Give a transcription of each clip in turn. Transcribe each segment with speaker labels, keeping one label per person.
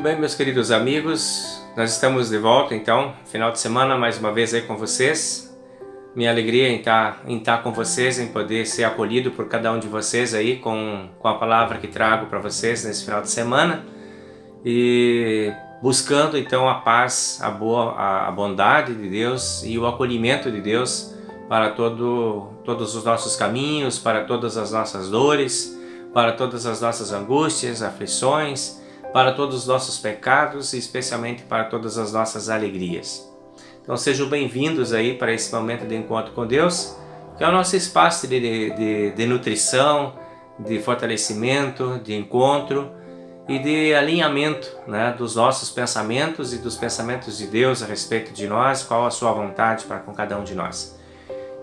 Speaker 1: bem, meus queridos amigos, nós estamos de volta então, final de semana, mais uma vez aí com vocês. Minha alegria em estar com vocês, em poder ser acolhido por cada um de vocês aí com a palavra que trago para vocês nesse final de semana. E buscando então a paz, a bondade de Deus e o acolhimento de Deus para todos os nossos caminhos, para todas as nossas dores, para todas as nossas angústias, aflições, para todos os nossos pecados e especialmente para todas as nossas alegrias. Então sejam bem-vindos aí para esse momento de encontro com Deus, que é o nosso espaço de nutrição, de fortalecimento, de encontro e de alinhamento, né, dos nossos pensamentos e dos pensamentos de Deus a respeito de nós, qual a sua vontade para com cada um de nós.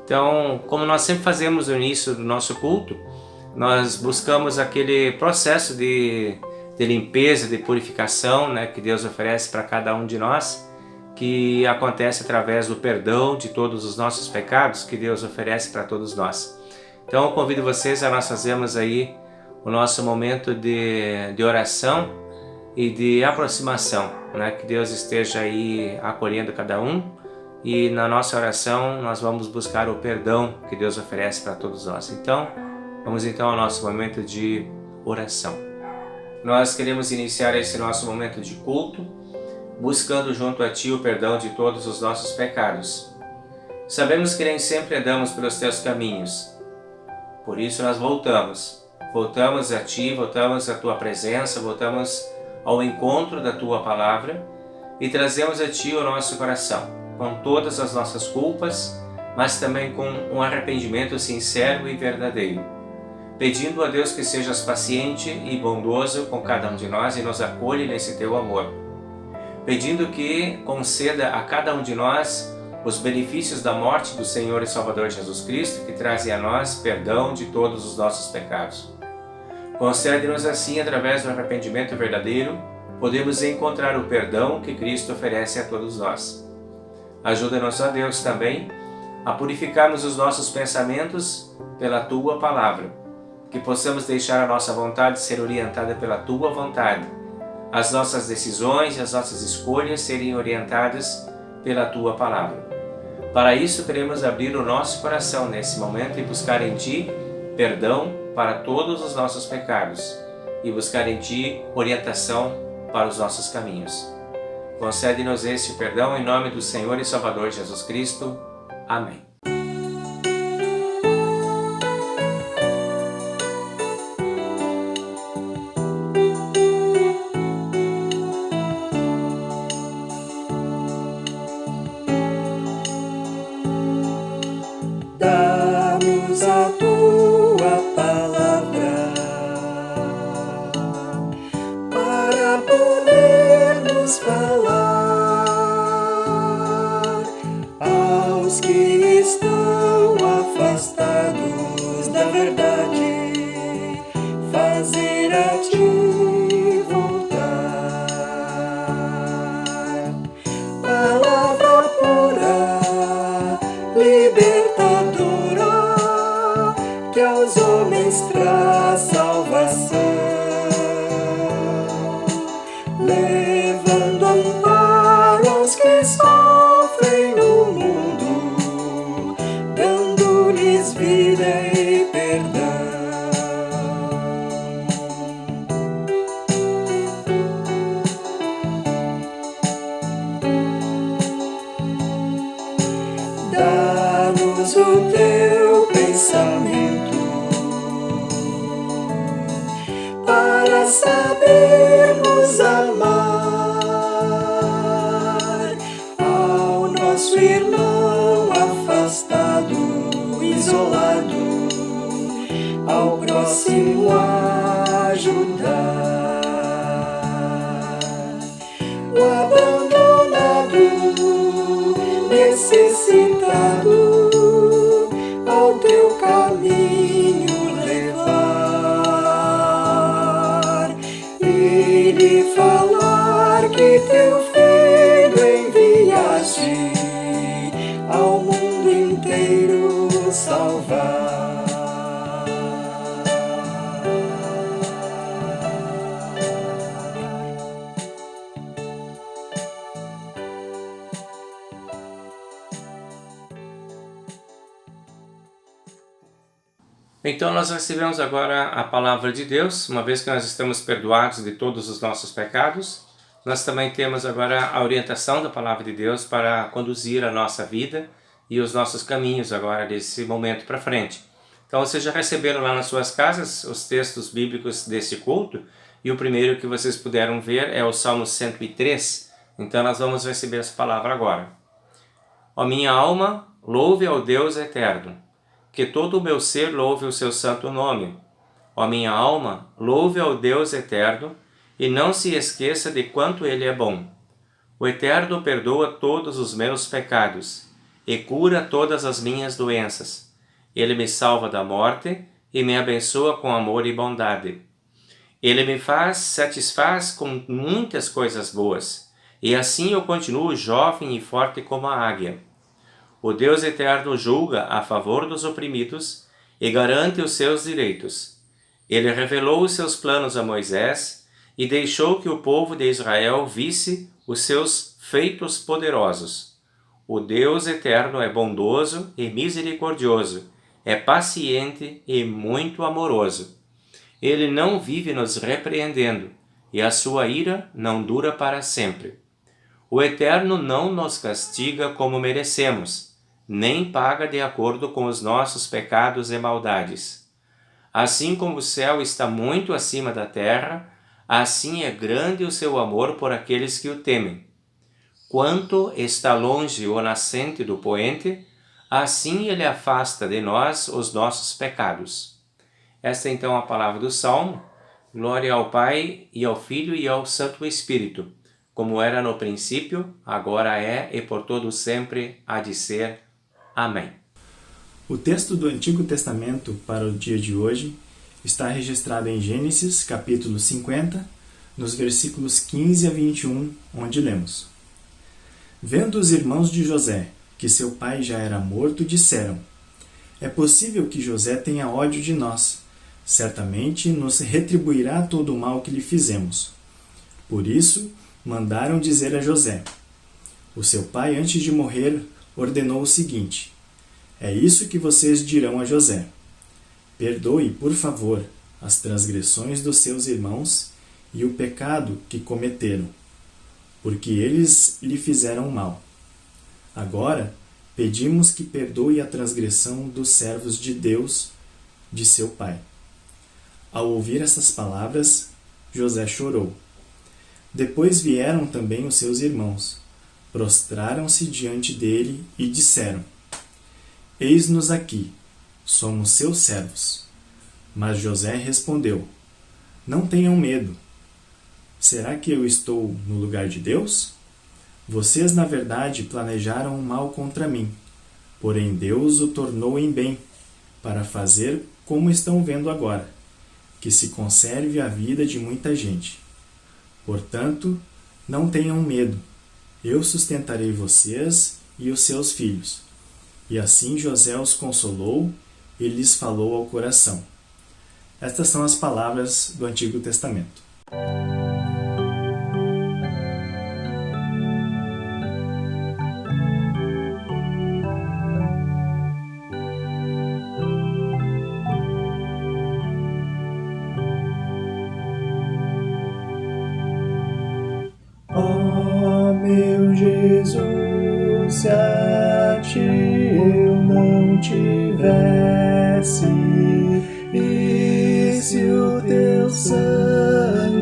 Speaker 1: Então, como nós sempre fazemos no início do nosso culto, nós buscamos aquele processo de limpeza, de purificação, né, que Deus oferece para cada um de nós, que acontece através do perdão de todos os nossos pecados que Deus oferece para todos nós. Então eu convido vocês a nós fazermos aí o nosso momento de oração e de aproximação, né, que Deus esteja aí acolhendo cada um, e na nossa oração nós vamos buscar o perdão que Deus oferece para todos nós. Então, vamos então ao nosso momento de oração. Nós queremos iniciar esse nosso momento de culto, buscando junto a Ti o perdão de todos os nossos pecados. Sabemos que nem sempre andamos pelos Teus caminhos, por isso nós voltamos a Ti, voltamos à Tua presença, voltamos ao encontro da Tua Palavra e trazemos a Ti o nosso coração, com todas as nossas culpas, mas também com um arrependimento sincero e verdadeiro, pedindo a Deus que sejas paciente e bondoso com cada um de nós e nos acolhe nesse Teu amor, pedindo que conceda a cada um de nós os benefícios da morte do Senhor e Salvador Jesus Cristo, que trazem a nós perdão de todos os nossos pecados. Concede-nos assim, através do arrependimento verdadeiro, podemos encontrar o perdão que Cristo oferece a todos nós. Ajuda-nos, ó Deus, também a purificarmos os nossos pensamentos pela Tua Palavra, que possamos deixar a nossa vontade ser orientada pela Tua vontade, as nossas decisões e as nossas escolhas serem orientadas pela Tua Palavra. Para isso, queremos abrir o nosso coração nesse momento e buscar em Ti perdão para todos os nossos pecados e buscar em Ti orientação para os nossos caminhos. Concede-nos este perdão em nome do Senhor e Salvador Jesus Cristo. Amém.
Speaker 2: Dá-nos a Tua Palavra para podermos falar aos que estão afastados da verdade, fazer a Ti voltar. Palavra pura, libertadora, que aos homens traz salvação, levando amparo aos que sofrem no mundo, dando-lhes vida e perdão. Dá-nos o Teu pensamento para sabermos amar ao nosso irmão afastado, isolado, ao próximo ajudar, o abandonado, necessitado, ao Teu caminho levar, e lhe falar que Teu Filho enviaste ao mundo inteiro salvar.
Speaker 1: Então nós recebemos agora a palavra de Deus, uma vez que nós estamos perdoados de todos os nossos pecados, nós também temos agora a orientação da palavra de Deus para conduzir a nossa vida e os nossos caminhos agora desse momento para frente. Então vocês já receberam lá nas suas casas os textos bíblicos desse culto, e o primeiro que vocês puderam ver é o Salmo 103, então nós vamos receber essa palavra agora. Ó minha alma, louve ao Deus eterno, que todo o meu ser louve o seu santo nome. Ó minha alma, louve ao Deus eterno, e não se esqueça de quanto Ele é bom. O Eterno perdoa todos os meus pecados, e cura todas as minhas doenças. Ele me salva da morte, e me abençoa com amor e bondade. Ele me satisfaz com muitas coisas boas, e assim eu continuo jovem e forte como a águia. O Deus eterno julga a favor dos oprimidos e garante os seus direitos. Ele revelou os seus planos a Moisés e deixou que o povo de Israel visse os seus feitos poderosos. O Deus eterno é bondoso e misericordioso, é paciente e muito amoroso. Ele não vive nos repreendendo, e a sua ira não dura para sempre. O Eterno não nos castiga como merecemos, nem paga de acordo com os nossos pecados e maldades. Assim como o céu está muito acima da terra, assim é grande o seu amor por aqueles que o temem. Quanto está longe o nascente do poente, assim ele afasta de nós os nossos pecados. Esta é então a palavra do Salmo. Glória ao Pai, e ao Filho, e ao Santo Espírito, como era no princípio, agora é e por todo sempre há de ser. Amém.
Speaker 3: O texto do Antigo Testamento para o dia de hoje está registrado em Gênesis, capítulo 50, nos versículos 15 a 21, onde lemos: Vendo os irmãos de José que seu pai já era morto, disseram: É possível que José tenha ódio de nós. Certamente nos retribuirá todo o mal que lhe fizemos. Por isso, mandaram dizer a José: O seu pai, antes de morrer, ordenou o seguinte: É isso que vocês dirão a José: Perdoe, por favor, as transgressões dos seus irmãos e o pecado que cometeram, porque eles lhe fizeram mal. Agora, pedimos que perdoe a transgressão dos servos de Deus, de seu pai. Ao ouvir essas palavras, José chorou. Depois vieram também os seus irmãos, prostraram-se diante dele e disseram: Eis-nos aqui, somos seus servos. Mas José respondeu: Não tenham medo. Será que eu estou no lugar de Deus? Vocês, na verdade, planejaram o mal contra mim, porém Deus o tornou em bem, para fazer como estão vendo agora, que se conserve a vida de muita gente. Portanto, não tenham medo. Eu sustentarei vocês e os seus filhos. E assim José os consolou e lhes falou ao coração. Estas são as palavras do Antigo Testamento.
Speaker 2: Ó meu Jesus, se a ti eu não tivesse, e se o teu sangue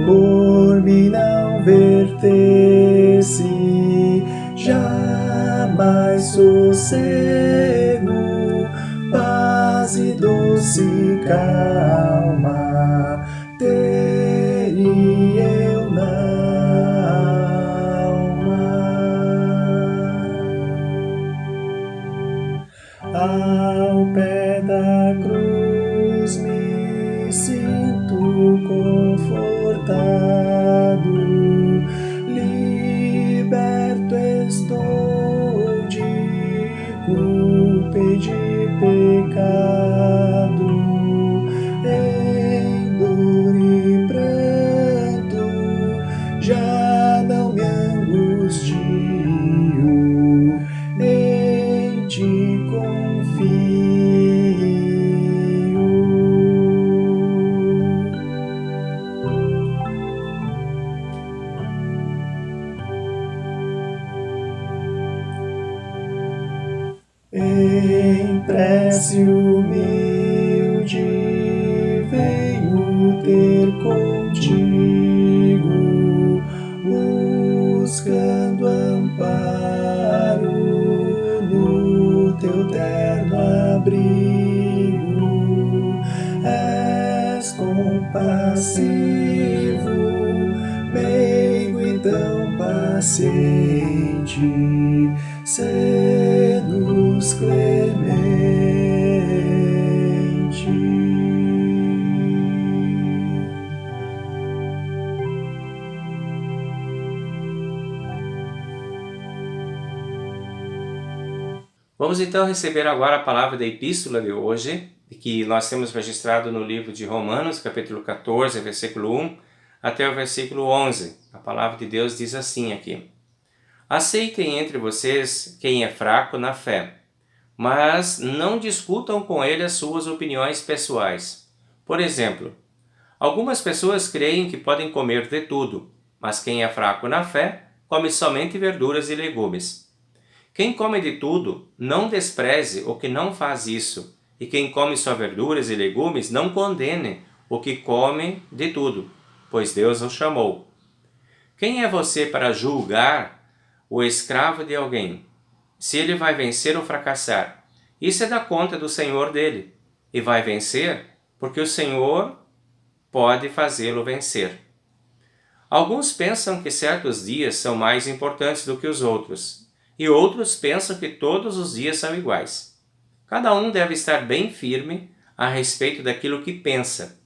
Speaker 2: por mim não vertesse, jamais sossego, paz e doce calma teria eu na alma. Ao pé da cruz me sinto confortado, liberto estou de culpa e de pecado. Em dor e pranto já não me angustio, em ti confio. em prece humilde venho ter contigo, buscando amparo no teu terno abrigo. És compassivo, meigo e tão paciente, sê-nos clemente.
Speaker 1: Vamos então receber agora a palavra da epístola de hoje, que nós temos registrado no livro de Romanos, capítulo 14, versículo 1 até o versículo 11. A palavra de Deus diz assim aqui: Aceitem entre vocês quem é fraco na fé, mas não discutam com ele as suas opiniões pessoais. Por exemplo, algumas pessoas creem que podem comer de tudo, mas quem é fraco na fé come somente verduras e legumes. Quem come de tudo, não despreze o que não faz isso, e quem come só verduras e legumes, não condene o que come de tudo, pois Deus o chamou. Quem é você para julgar o escravo de alguém, se ele vai vencer ou fracassar? Isso é da conta do Senhor dele, e vai vencer porque o Senhor pode fazê-lo vencer. Alguns pensam que certos dias são mais importantes do que os outros, e outros pensam que todos os dias são iguais. Cada um deve estar bem firme a respeito daquilo que pensa.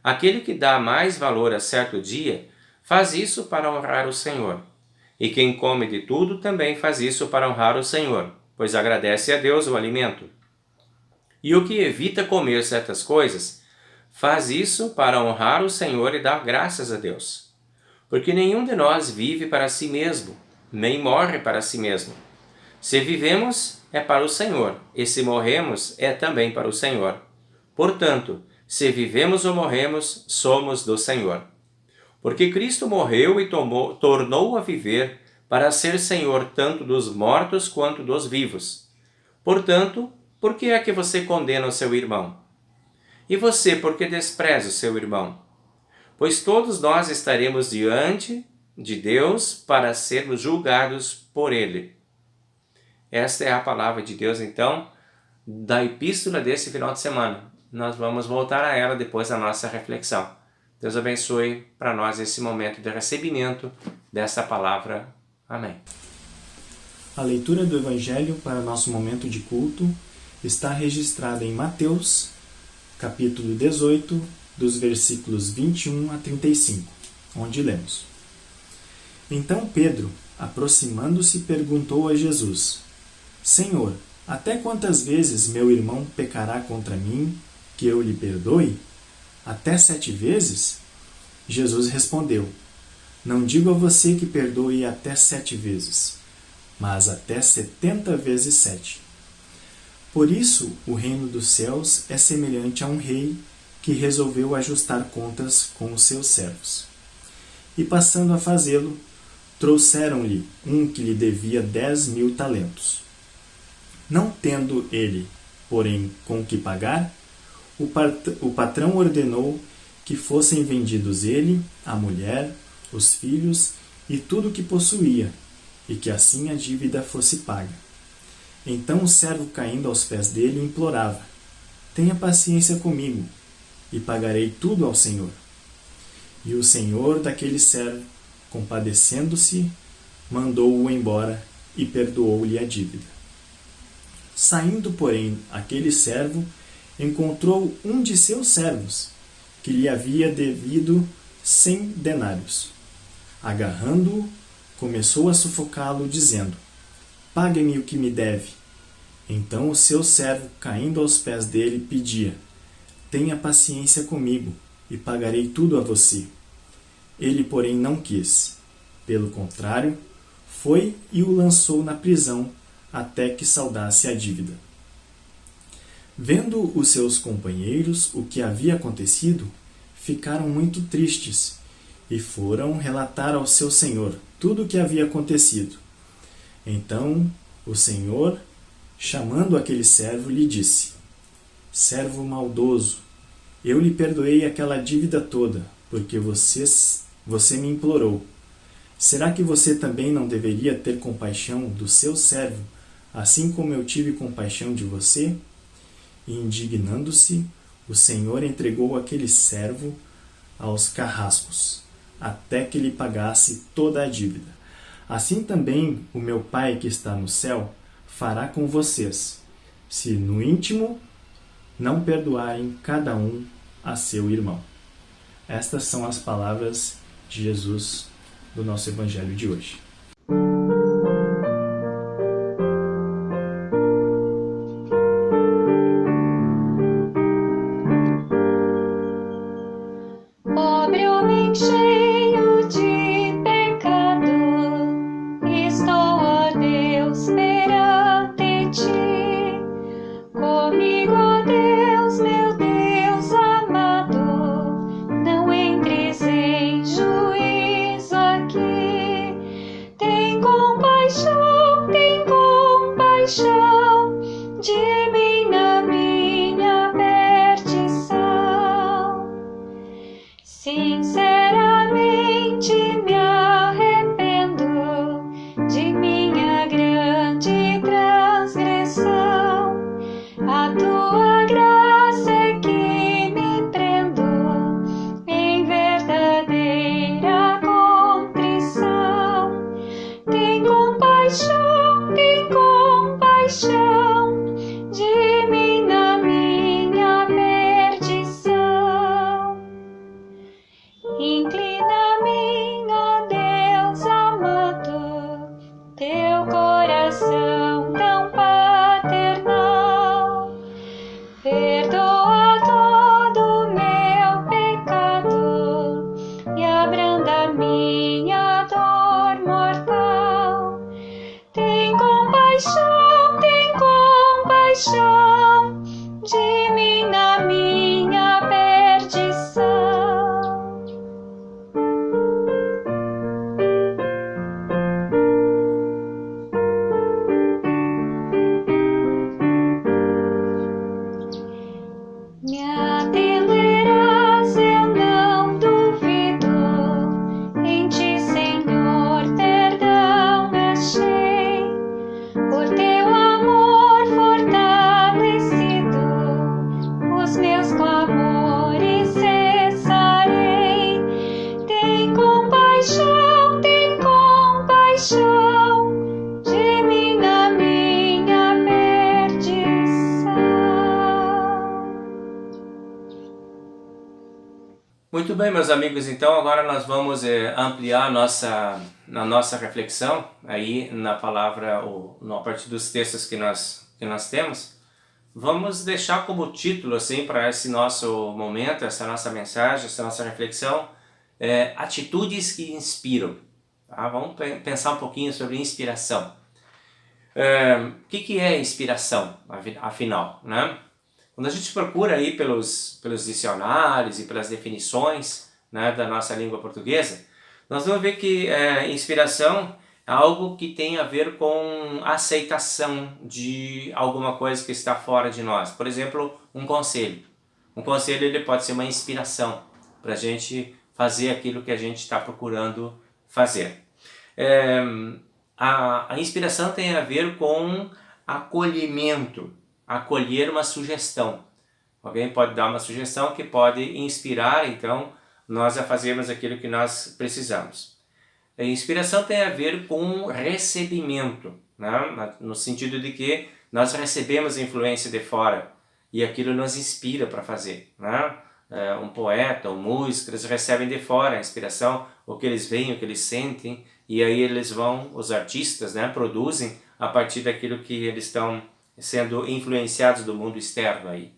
Speaker 1: Aquele que dá mais valor a certo dia, faz isso para honrar o Senhor. E quem come de tudo também faz isso para honrar o Senhor, pois agradece a Deus o alimento. E o que evita comer certas coisas, faz isso para honrar o Senhor e dar graças a Deus. Porque nenhum de nós vive para si mesmo, nem morre para si mesmo. Se vivemos, é para o Senhor, e se morremos, é também para o Senhor. Portanto, se vivemos ou morremos, somos do Senhor. Porque Cristo morreu e tornou a viver para ser Senhor tanto dos mortos quanto dos vivos. Portanto, por que é que você condena o seu irmão? E você, por que despreza o seu irmão? Pois todos nós estaremos diante de Deus para sermos julgados por Ele. Esta é a palavra de Deus, então, da epístola desse final de semana. Nós vamos voltar a ela depois da nossa reflexão. Deus abençoe para nós esse momento de recebimento dessa palavra. Amém.
Speaker 3: A leitura do Evangelho para nosso momento de culto está registrada em Mateus, capítulo 18, dos versículos 21 a 35, onde lemos: Então Pedro, aproximando-se, perguntou a Jesus: Senhor, até quantas vezes meu irmão pecará contra mim, que eu lhe perdoe? Até 7 vezes? Jesus respondeu: Não digo a você que perdoe até 7 vezes, mas até 70 vezes 7. Por isso, o reino dos céus é semelhante a um rei que resolveu ajustar contas com os seus servos. E passando a fazê-lo, trouxeram-lhe um que lhe devia 10.000 talentos. Não tendo ele, porém, com que pagar, o patrão ordenou que fossem vendidos ele, a mulher, os filhos e tudo o que possuía, e que assim a dívida fosse paga. Então o servo, caindo aos pés dele, implorava: Tenha paciência comigo, e pagarei tudo ao Senhor. E o senhor daquele servo, compadecendo-se, mandou-o embora e perdoou-lhe a dívida. Saindo, porém, aquele servo encontrou um de seus servos, que lhe havia devido 100 denários. Agarrando-o, começou a sufocá-lo, dizendo: Pague-me o que me deve. Então o seu servo, caindo aos pés dele, pedia: Tenha paciência comigo, e pagarei tudo a você. Ele, porém, não quis. Pelo contrário, foi e o lançou na prisão, até que saldasse a dívida. Vendo os seus companheiros o que havia acontecido, ficaram muito tristes, e foram relatar ao seu senhor tudo o que havia acontecido. Então o senhor Chamando aquele servo, lhe disse: Servo maldoso, eu lhe perdoei aquela dívida toda, porque você me implorou. Será que você também não deveria ter compaixão do seu servo, assim como eu tive compaixão de você? E indignando-se, o Senhor entregou aquele servo aos carrascos, até que lhe pagasse toda a dívida. Assim também o meu Pai que está no céu fará com vocês, se no íntimo não perdoarem cada um a seu irmão. Estas são as palavras de Jesus do nosso Evangelho de hoje.
Speaker 4: Pobre homem cheio de pecado, estou, ó Deus, perante ti. Comigo, ó Deus, meu Deus amado, não entres em juízo aqui. Tem compaixão de mim na minha perdição. Sinceramente me arrependo de minha grande transgressão. A tua graça é que me prendo em verdadeira contrição. Tem compaixão de mim na minha perdição. Inclina-me, ó Deus amado, teu coração tão paternal. Perdoa todo meu pecado e abranda minha dor mortal. Tem compaixão de mim na minha perdição. Me atenderás, eu não duvido, em ti, Senhor, perdão achei. Por teu amor fortalecido, os meus clamores cessarei. Tem compaixão de mim na minha perdição.
Speaker 1: Muito bem, meus amigos, então agora nós vamos ampliar a nossa reflexão aí na palavra, a partir dos textos que nós temos. Vamos deixar como título assim para esse nosso momento, essa nossa mensagem, essa nossa reflexão, atitudes que inspiram. Tá? Vamos pensar um pouquinho sobre inspiração. O que é inspiração, afinal, né? Quando a gente procura aí pelos dicionários e pelas definições, né, da nossa língua portuguesa, nós vamos ver que inspiração é algo que tem a ver com aceitação de alguma coisa que está fora de nós. Por exemplo, um conselho. Um conselho ele pode ser uma inspiração para a gente fazer aquilo que a gente está procurando fazer. A inspiração tem a ver com acolhimento, acolher uma sugestão. Alguém pode dar uma sugestão que pode inspirar, então, nós a fazermos aquilo que nós precisamos. A inspiração tem a ver com recebimento, né? No sentido de que nós recebemos influência de fora e aquilo nos inspira para fazer, né? Um poeta, um músico, eles recebem de fora a inspiração, o que eles veem, o que eles sentem, e aí os artistas, né, produzem a partir daquilo que eles estão sendo influenciados do mundo externo aí.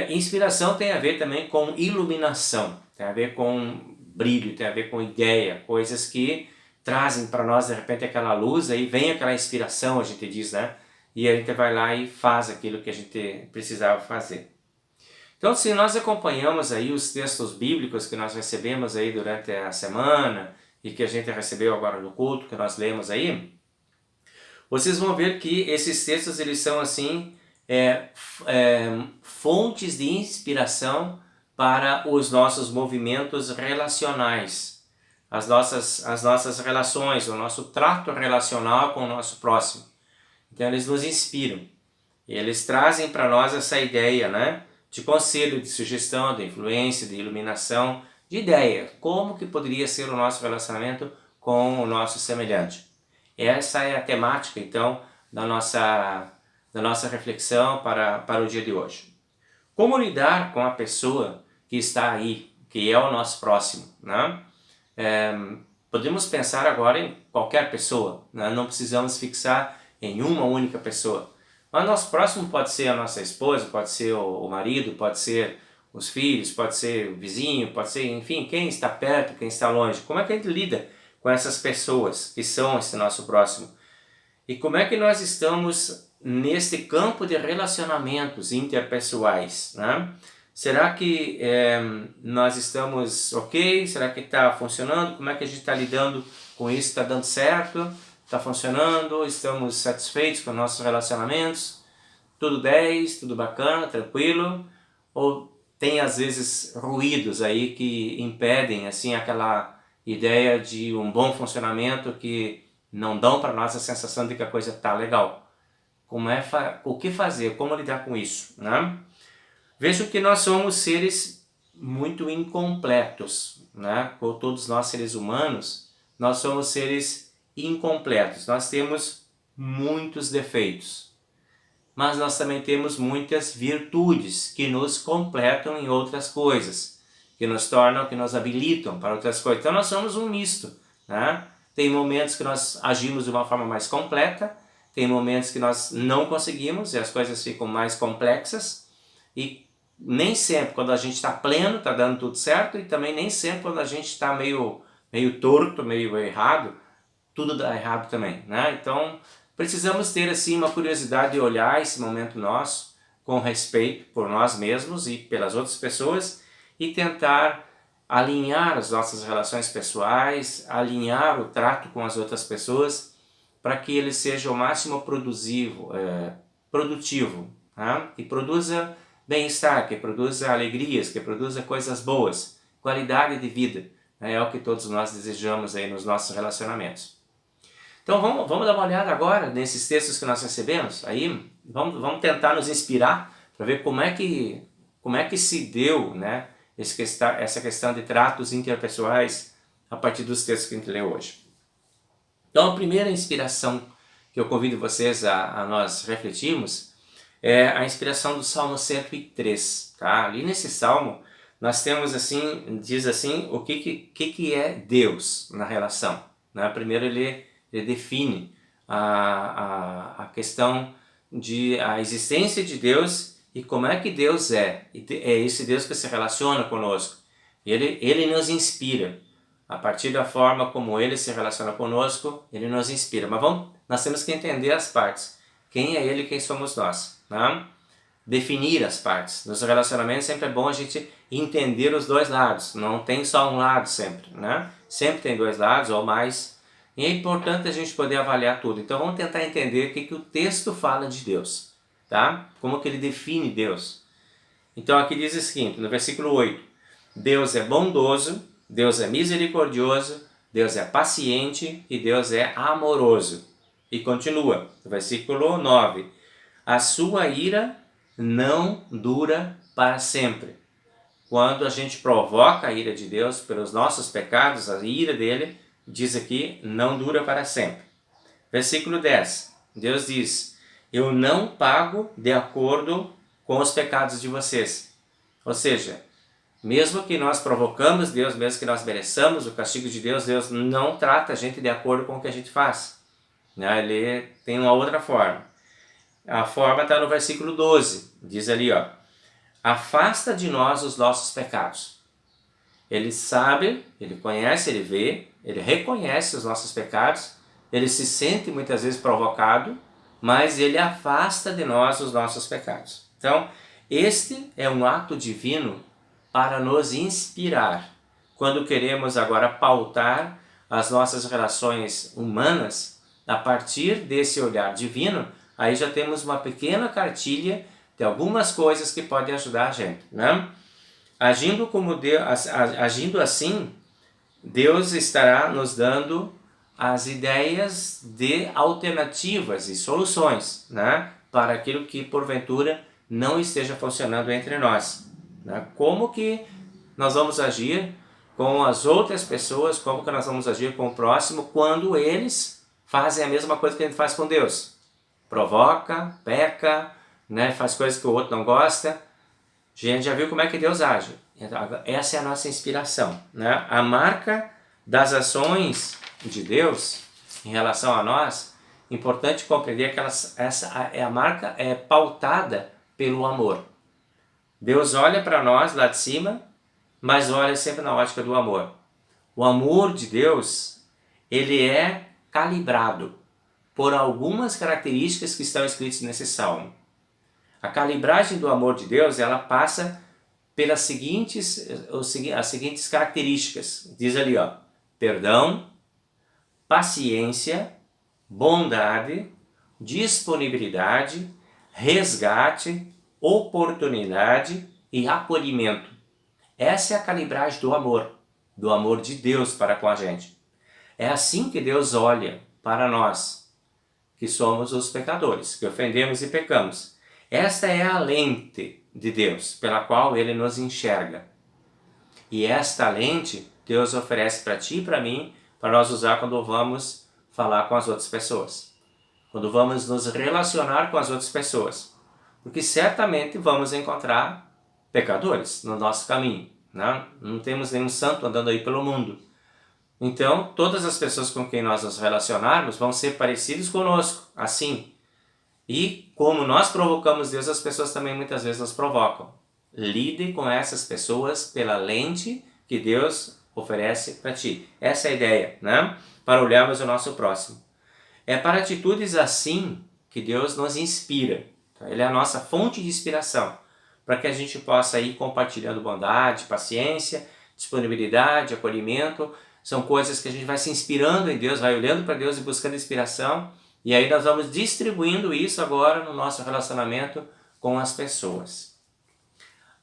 Speaker 1: Inspiração tem a ver também com iluminação, tem a ver com brilho, tem a ver com ideia, coisas que trazem para nós de repente aquela luz, aí vem aquela inspiração, a gente diz, né? E a gente vai lá e faz aquilo que a gente precisava fazer. Então, se nós acompanhamos aí os textos bíblicos que nós recebemos aí durante a semana e que a gente recebeu agora no culto, que nós lemos aí, vocês vão ver que esses textos eles são assim fontes de inspiração para os nossos movimentos relacionais, as nossas relações, o nosso trato relacional com o nosso próximo. Então eles nos inspiram. Eles trazem para nós essa ideia, né, de conselho, de sugestão, de influência, de iluminação, de ideia. Como que poderia ser o nosso relacionamento com o nosso semelhante? Essa é a temática, então, da nossa reflexão para o dia de hoje. Como lidar com a pessoa que está aí, que é o nosso próximo, né? Podemos pensar agora em qualquer pessoa, né? Não precisamos fixar em uma única pessoa. Mas nosso próximo pode ser a nossa esposa, pode ser o marido, pode ser os filhos, pode ser o vizinho, pode ser, enfim, quem está perto, quem está longe. Como é que a gente lida com essas pessoas que são esse nosso próximo? E como é que nós estamos neste campo de relacionamentos interpessoais, né? Será que nós estamos ok? Será que está funcionando? Como é que a gente está lidando com isso? Está dando certo? Está funcionando? Estamos satisfeitos com nossos relacionamentos? Tudo 10? Tudo bacana? Tranquilo? Ou tem às vezes ruídos aí que impedem assim aquela ideia de um bom funcionamento, que não dão para nós a sensação de que a coisa está legal? O que fazer? Como lidar com isso, né? Vejo que nós somos seres muito incompletos, né? Como todos nós seres humanos, nós somos seres incompletos. Nós temos muitos defeitos, mas nós também temos muitas virtudes que nos completam em outras coisas, que nos tornam, que nos habilitam para outras coisas. Então nós somos um misto, né? Tem momentos que nós agimos de uma forma mais completa, tem momentos que nós não conseguimos e as coisas ficam mais complexas, e nem sempre quando a gente está pleno está dando tudo certo, e também nem sempre quando a gente está meio torto, meio errado, tudo dá errado também, né? Então precisamos ter assim uma curiosidade de olhar esse momento nosso com respeito por nós mesmos e pelas outras pessoas, e tentar alinhar as nossas relações pessoais, alinhar o trato com as outras pessoas, para que ele seja o máximo produtivo, né? Que produza bem-estar, que produza alegrias, que produza coisas boas, qualidade de vida, né? É o que todos nós desejamos aí nos nossos relacionamentos. Então vamos dar uma olhada agora nesses textos que nós recebemos, aí vamos tentar nos inspirar para ver como é que se deu, né, essa questão de tratos interpessoais a partir dos textos que a gente leu hoje. Então a primeira inspiração que eu convido vocês a nós refletirmos é a inspiração do Salmo 103. Tá? Ali nesse Salmo nós temos assim, diz assim, o que é Deus na relação. Né? Primeiro ele define a questão de a existência de Deus e como é que Deus é. É esse Deus que se relaciona conosco. Ele nos inspira. A partir da forma como Ele se relaciona conosco, Ele nos inspira. Mas nós temos que entender as partes. Quem é Ele e quem somos nós. Né? Definir as partes. Nos relacionamentos sempre é bom a gente entender os dois lados. Não tem só um lado sempre. Né? Sempre tem dois lados ou mais. E é importante a gente poder avaliar tudo. Então vamos tentar entender o que o texto fala de Deus. Tá? Como que ele define Deus. Então aqui diz o seguinte, no versículo 8. Deus é bondoso, Deus é misericordioso, Deus é paciente e Deus é amoroso. E continua, no versículo 9. A sua ira não dura para sempre. Quando a gente provoca a ira de Deus pelos nossos pecados, a ira dele, diz aqui, não dura para sempre. Versículo 10. Deus diz, eu não pago de acordo com os pecados de vocês. Ou seja, mesmo que nós provocamos Deus, mesmo que nós mereçamos o castigo de Deus, Deus não trata a gente de acordo com o que a gente faz. Ele tem uma outra forma. A forma está no versículo 12. Diz ali, ó, afasta de nós os nossos pecados. Ele sabe, ele conhece, ele vê, ele reconhece os nossos pecados, ele se sente muitas vezes provocado, mas ele afasta de nós os nossos pecados. Então, este é um ato divino para nos inspirar, quando queremos agora pautar as nossas relações humanas a partir desse olhar divino, aí já temos uma pequena cartilha de algumas coisas que podem ajudar a gente, né? Agindo assim, Deus estará nos dando as ideias de alternativas e soluções, né, para aquilo que porventura não esteja funcionando entre nós, né? Como que nós vamos agir com as outras pessoas, como que nós vamos agir com o próximo quando eles fazem a mesma coisa que a gente faz com Deus. Provoca, peca, né, faz coisas que o outro não gosta. A gente já viu como é que Deus age. Essa é a nossa inspiração, né? A marca das ações de Deus em relação a nós, importante compreender que a marca é pautada pelo amor. Deus olha para nós lá de cima, mas olha sempre na ótica do amor. O amor de Deus, ele é calibrado por algumas características que estão escritas nesse salmo. A calibragem do amor de Deus, ela passa pelas as seguintes características. Diz ali, ó, perdão, paciência, bondade, disponibilidade, resgate, oportunidade e acolhimento. Essa é a calibragem do amor de Deus para com a gente. É assim que Deus olha para nós, que somos os pecadores, que ofendemos e pecamos. Esta é a lente de Deus, pela qual Ele nos enxerga. E esta lente Deus oferece para ti e para mim, para nós usar quando vamos falar com as outras pessoas. Quando vamos nos relacionar com as outras pessoas. Porque certamente vamos encontrar pecadores no nosso caminho, né? Não temos nenhum santo andando aí pelo mundo. Então, todas as pessoas com quem nós nos relacionarmos vão ser parecidas conosco, assim. E como nós provocamos Deus, as pessoas também muitas vezes nos provocam. Lide com essas pessoas pela lente que Deus oferece para ti. Essa é a ideia, né? Para olharmos o nosso próximo. É para atitudes assim que Deus nos inspira. Ele é a nossa fonte de inspiração, para que a gente possa ir compartilhando bondade, paciência, disponibilidade, acolhimento. São coisas que a gente vai se inspirando em Deus, vai olhando para Deus e buscando inspiração. E aí nós vamos distribuindo isso agora no nosso relacionamento com as pessoas.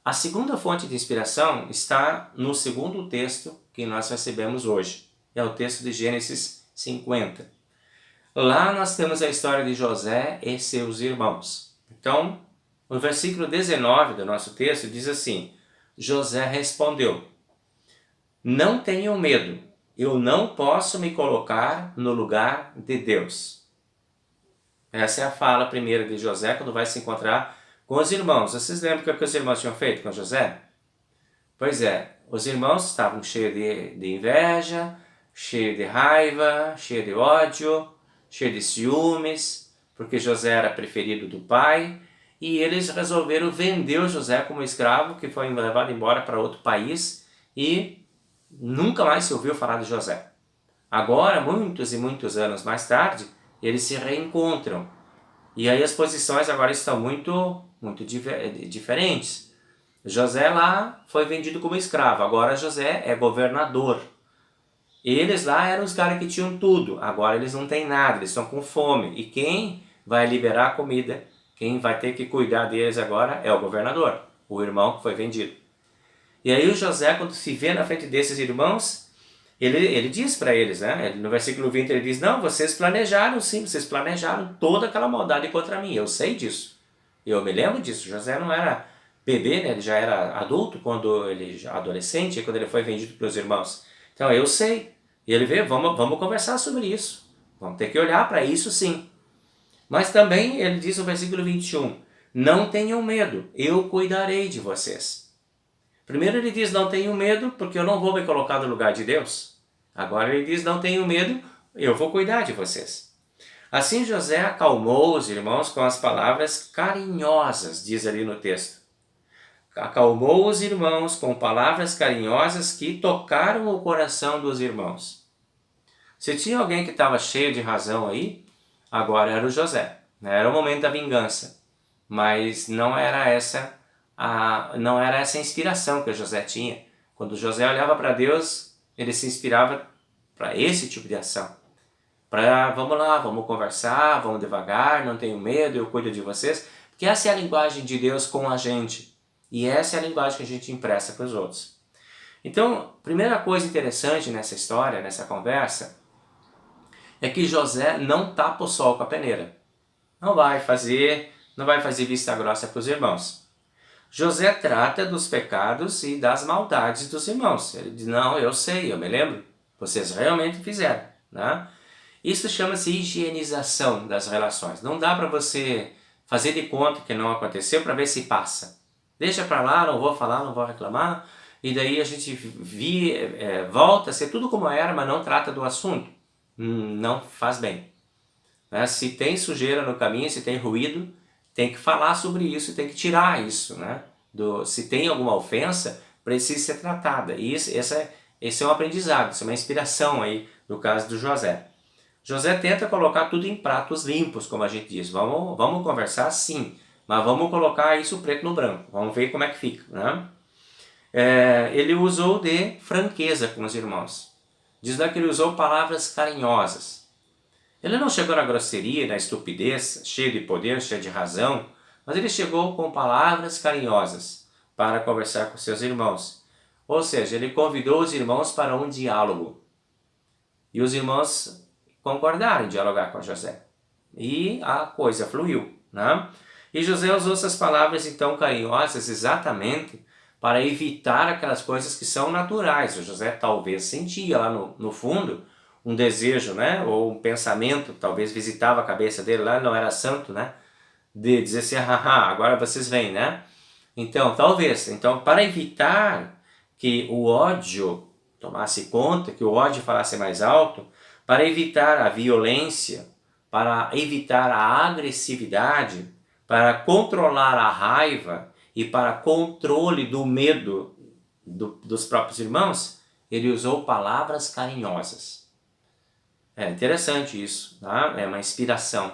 Speaker 1: A segunda fonte de inspiração está no segundo texto que nós recebemos hoje. É o texto de Gênesis 50. Lá nós temos a história de José e seus irmãos. Então, no versículo 19 do nosso texto diz assim: José respondeu: não tenham medo, eu não posso me colocar no lugar de Deus. Essa é a fala primeira de José quando vai se encontrar com os irmãos. Vocês lembram o que os irmãos tinham feito com José? Pois é, os irmãos estavam cheios de inveja, cheios de raiva, cheios de ódio, cheios de ciúmes, porque José era preferido do pai, e eles resolveram vender o José como escravo, que foi levado embora para outro país, e nunca mais se ouviu falar de José. Agora, muitos e muitos anos mais tarde, eles se reencontram. E aí as posições agora estão muito diferentes. José lá foi vendido como escravo, agora José é governador. Eles lá eram os caras que tinham tudo, agora eles não têm nada, eles estão com fome. E quem vai liberar a comida, quem vai ter que cuidar deles agora é o governador, o irmão que foi vendido. E aí o José, quando se vê na frente desses irmãos, ele diz para eles, né? No versículo 20 ele diz: não, vocês planejaram sim, vocês planejaram toda aquela maldade contra mim, eu sei disso. Eu me lembro disso. José não era bebê, né? Ele já era adulto, adolescente, quando ele foi vendido pelos irmãos. Então eu sei. E ele vê, vamos conversar sobre isso. Vamos ter que olhar para isso sim. Mas também ele diz no versículo 21, não tenham medo, eu cuidarei de vocês. Primeiro ele diz, não tenham medo, porque eu não vou me colocar no lugar de Deus. Agora ele diz, não tenham medo, eu vou cuidar de vocês. Assim José acalmou os irmãos com as palavras carinhosas, diz ali no texto. Acalmou os irmãos com palavras carinhosas que tocaram o coração dos irmãos. Se tinha alguém que estava cheio de razão aí, agora era o José. Era o momento da vingança. Mas não era essa a inspiração que o José tinha. Quando José olhava para Deus, ele se inspirava para esse tipo de ação. vamos lá, vamos conversar, vamos devagar, não tenho medo, eu cuido de vocês. Porque essa é a linguagem de Deus com a gente. E essa é a linguagem que a gente empresta para os outros. Então, primeira coisa interessante nessa história, nessa conversa, é que José não tapa o sol com a peneira. Não vai fazer vista grossa para os irmãos. José trata dos pecados e das maldades dos irmãos. Ele diz, não, eu sei, eu me lembro, vocês realmente fizeram. Né? Isso chama-se higienização das relações. Não dá para você fazer de conta que não aconteceu para ver se passa. Deixa para lá, não vou falar, não vou reclamar, e daí a gente volta a ser tudo como era, mas não trata do assunto. Não faz bem. Né? Se tem sujeira no caminho, se tem ruído, tem que falar sobre isso, tem que tirar isso. Né? Se tem alguma ofensa, precisa ser tratada. E esse é um aprendizado, isso é uma inspiração aí no caso do José. José tenta colocar tudo em pratos limpos, como a gente diz. Vamos conversar sim, mas vamos colocar isso preto no branco. Vamos ver como é que fica. Né? Ele usou de franqueza com os irmãos. Diz lá que ele usou palavras carinhosas. Ele não chegou na grosseria, na estupidez, cheio de poder, cheio de razão, mas ele chegou com palavras carinhosas para conversar com seus irmãos. Ou seja, ele convidou os irmãos para um diálogo. E os irmãos concordaram em dialogar com José. E a coisa fluiu. Né? E José usou essas palavras então carinhosas exatamente para evitar aquelas coisas que são naturais. O José talvez sentia lá no fundo um desejo, né? Ou um pensamento, talvez visitava a cabeça dele lá, não era santo, né? De dizer assim, agora vocês vêm, né? Então, talvez. Então, para evitar que o ódio tomasse conta, que o ódio falasse mais alto, para evitar a violência, para evitar a agressividade, para controlar a raiva e para controle do medo dos próprios irmãos, ele usou palavras carinhosas. É interessante isso, tá? É uma inspiração.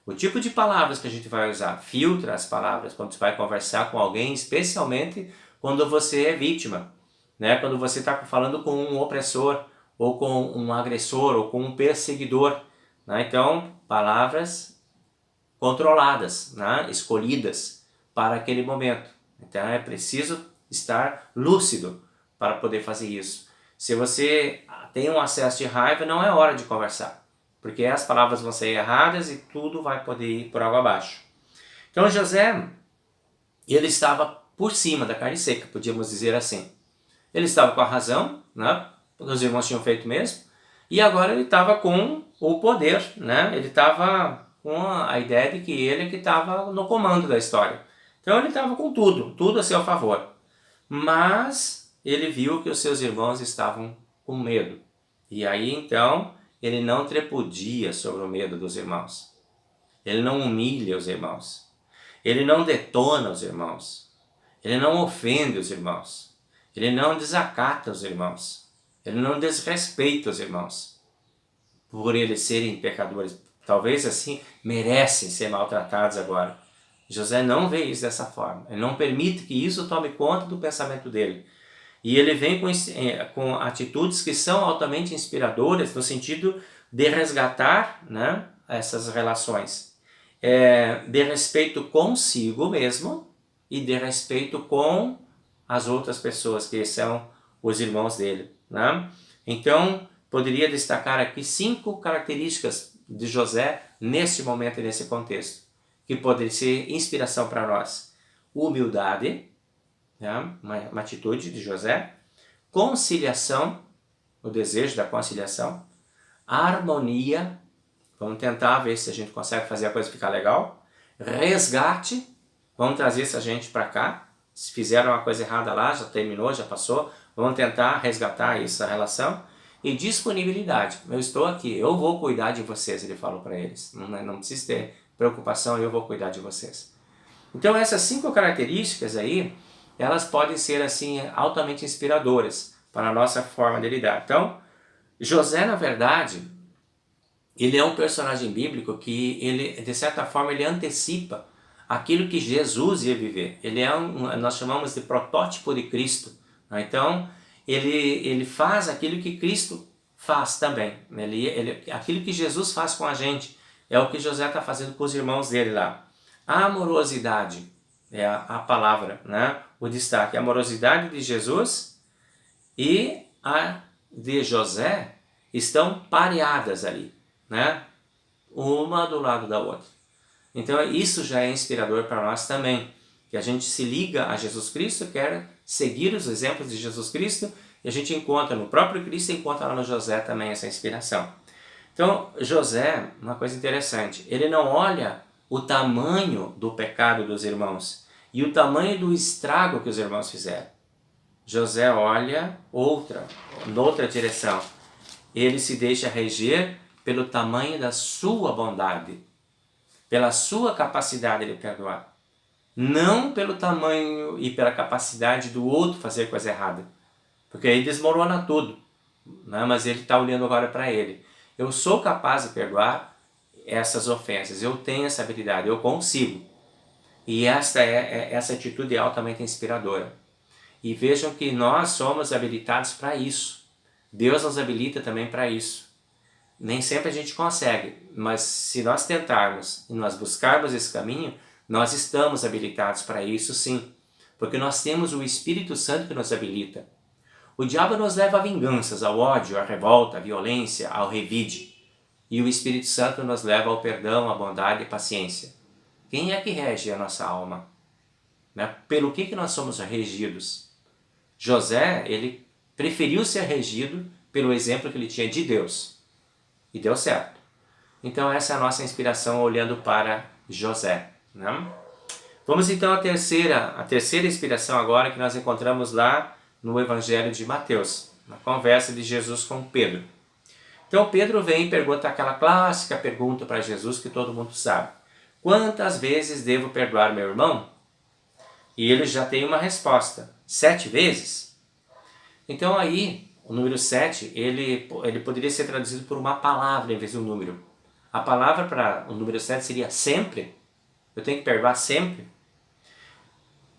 Speaker 1: O tipo de palavras que a gente vai usar, filtra as palavras quando você vai conversar com alguém, especialmente quando você é vítima, né? Quando você está falando com um opressor, ou com um agressor, ou com um perseguidor. Né? Então, palavras controladas, né? Escolhidas para aquele momento. Então, é preciso estar lúcido para poder fazer isso. Se você tem um acesso de raiva, não é hora de conversar, porque as palavras vão ser erradas e tudo vai poder ir por água abaixo. Então, José, ele estava por cima da carne seca, podíamos dizer assim. Ele estava com a razão, né? Os irmãos tinham feito mesmo, e agora ele estava com o poder, né? Ele estava com a ideia de que ele é que estava no comando da história. Então ele estava com tudo a seu favor. Mas ele viu que os seus irmãos estavam com medo. E aí então ele não tripudia sobre o medo dos irmãos. Ele não humilha os irmãos. Ele não detona os irmãos. Ele não ofende os irmãos. Ele não desacata os irmãos. Ele não desrespeita os irmãos, por eles serem pecadores. Talvez assim merecem ser maltratados agora. José não vê isso dessa forma. Ele não permite que isso tome conta do pensamento dele. E ele vem com atitudes que são altamente inspiradoras no sentido de resgatar, né, essas relações. De respeito consigo mesmo e de respeito com as outras pessoas que são os irmãos dele. Né? Então, poderia destacar aqui 5 características de José nesse momento e nesse contexto, que podem ser inspiração para nós. Humildade, né? uma atitude de José. Conciliação, o desejo da conciliação. Harmonia, vamos tentar ver se a gente consegue fazer a coisa ficar legal. Resgate, vamos trazer essa gente para cá. Se fizeram uma coisa errada lá, já terminou, já passou, vamos tentar resgatar essa relação. E disponibilidade, eu estou aqui, eu vou cuidar de vocês, ele falou para eles. Não precisa ter preocupação, eu vou cuidar de vocês. Então essas 5 características aí, elas podem ser assim altamente inspiradoras para a nossa forma de lidar. Então, José, na verdade, ele é um personagem bíblico que, ele, de certa forma, ele antecipa aquilo que Jesus ia viver. Ele é nós chamamos de protótipo de Cristo. Então, ele faz aquilo que Cristo faz também. Aquilo que Jesus faz com a gente é o que José está fazendo com os irmãos dele lá. A amorosidade é a palavra, né? O destaque. A amorosidade de Jesus e a de José estão pareadas ali, né? Uma do lado da outra. Então isso já é inspirador para nós também, que a gente se liga a Jesus Cristo, quer seguir os exemplos de Jesus Cristo, e a gente encontra no próprio Cristo e encontra lá no José também essa inspiração. Então José, uma coisa interessante, ele não olha o tamanho do pecado dos irmãos e o tamanho do estrago que os irmãos fizeram. José olha noutra direção. Ele se deixa reger pelo tamanho da sua bondade, pela sua capacidade de perdoar. Não pelo tamanho e pela capacidade do outro fazer coisa errada. Porque aí desmorona tudo. Né? Mas ele está olhando agora para ele. Eu sou capaz de perdoar essas ofensas. Eu tenho essa habilidade. Eu consigo. E essa atitude é altamente inspiradora. E vejam que nós somos habilitados para isso. Deus nos habilita também para isso. Nem sempre a gente consegue. Mas se nós tentarmos e nós buscarmos esse caminho, nós estamos habilitados para isso sim. Porque nós temos o Espírito Santo que nos habilita. O diabo nos leva a vinganças, ao ódio, à revolta, à violência, ao revide. E o Espírito Santo nos leva ao perdão, à bondade e à paciência. Quem é que rege a nossa alma? Né? Pelo que nós somos regidos? José, ele preferiu ser regido pelo exemplo que ele tinha de Deus. E deu certo. Então essa é a nossa inspiração olhando para José. Né? Vamos então à terceira inspiração agora que nós encontramos lá no Evangelho de Mateus, na conversa de Jesus com Pedro. Então Pedro vem e pergunta aquela clássica pergunta para Jesus que todo mundo sabe. Quantas vezes devo perdoar meu irmão? E ele já tem uma resposta. 7 vezes? Então aí, o número 7, ele poderia ser traduzido por uma palavra em vez de um número. A palavra para o número 7 seria sempre. Eu tenho que perdoar sempre?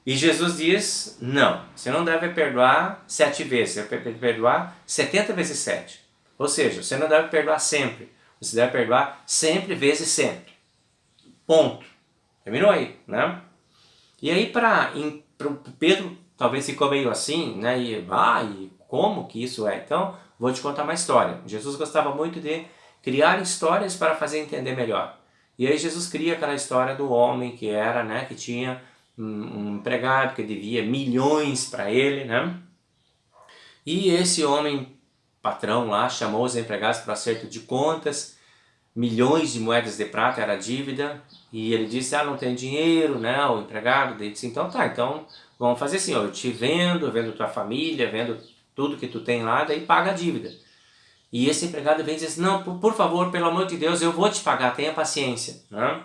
Speaker 1: E Jesus diz, não, você não deve perdoar 7 vezes, você deve perdoar 70 vezes 7. Ou seja, você não deve perdoar sempre, você deve perdoar sempre vezes sempre. Ponto. Terminou aí, né? E aí para Pedro talvez ficou meio assim, né? E como que isso é? Então, vou te contar uma história. Jesus gostava muito de criar histórias para fazer entender melhor. E aí Jesus cria aquela história do homem que era, né? Que tinha um empregado que devia milhões para ele, né? E esse homem, patrão lá, chamou os empregados para acerto de contas, milhões de moedas de prata era a dívida, e ele disse, não tem dinheiro, né? O empregado disse, então vamos fazer assim, eu te vendo tua família, vendo tudo que tu tem lá, daí paga a dívida. E esse empregado vem e diz, não, por favor, pelo amor de Deus, eu vou te pagar, tenha paciência, né?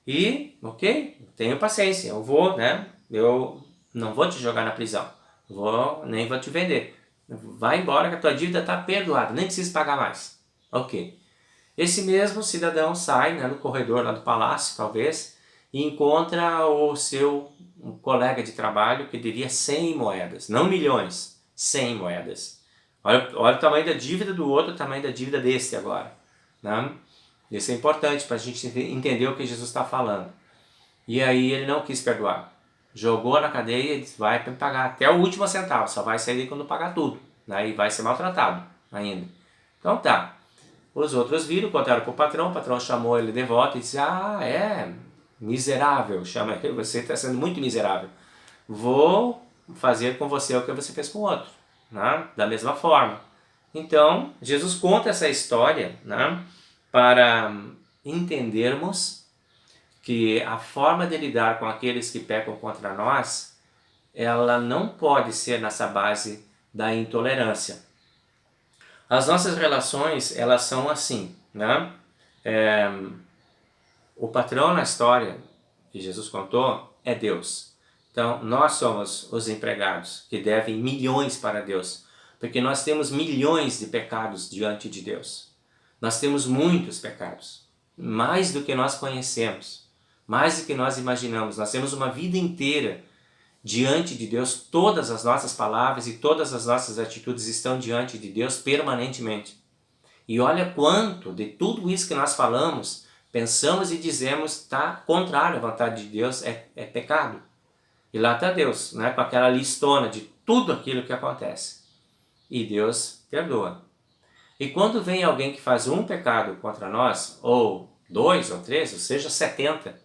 Speaker 1: E, ok, tenho paciência, eu vou, né? Eu não vou te jogar na prisão, nem vou te vender. Vai embora que a tua dívida está perdoada, nem precisa pagar mais. Ok. Esse mesmo cidadão sai, né, no corredor lá do palácio, talvez, e encontra o seu colega de trabalho que devia 100 moedas, não milhões, 100 moedas. Olha o tamanho da dívida do outro, o tamanho da dívida desse agora, né? Isso é importante para a gente entender o que Jesus está falando. E aí ele não quis perdoar. Jogou na cadeia e disse, vai pagar até o último centavo, só vai sair quando pagar tudo. Né? E vai ser maltratado ainda. Então tá. Os outros viram, contaram para o patrão chamou ele de volta e disse, miserável, chama ele, você está sendo muito miserável. Vou fazer com você o que você fez com o outro. Né? Da mesma forma. Então, Jesus conta essa história, né? Para entendermos que a forma de lidar com aqueles que pecam contra nós, ela não pode ser nessa base da intolerância. As nossas relações, elas são assim, né? O patrão na história que Jesus contou é Deus. Então, nós somos os empregados que devem milhões para Deus, porque nós temos milhões de pecados diante de Deus. Nós temos muitos pecados, mais do que nós conhecemos, mais do que nós imaginamos. Nós temos uma vida inteira diante de Deus, todas as nossas palavras e todas as nossas atitudes estão diante de Deus permanentemente. E olha quanto de tudo isso que nós falamos, pensamos e dizemos está contrário à vontade de Deus, é pecado. E lá está Deus, né, com aquela listona de tudo aquilo que acontece. E Deus perdoa. E quando vem alguém que faz um pecado contra nós, ou 2 ou 3, ou seja 70,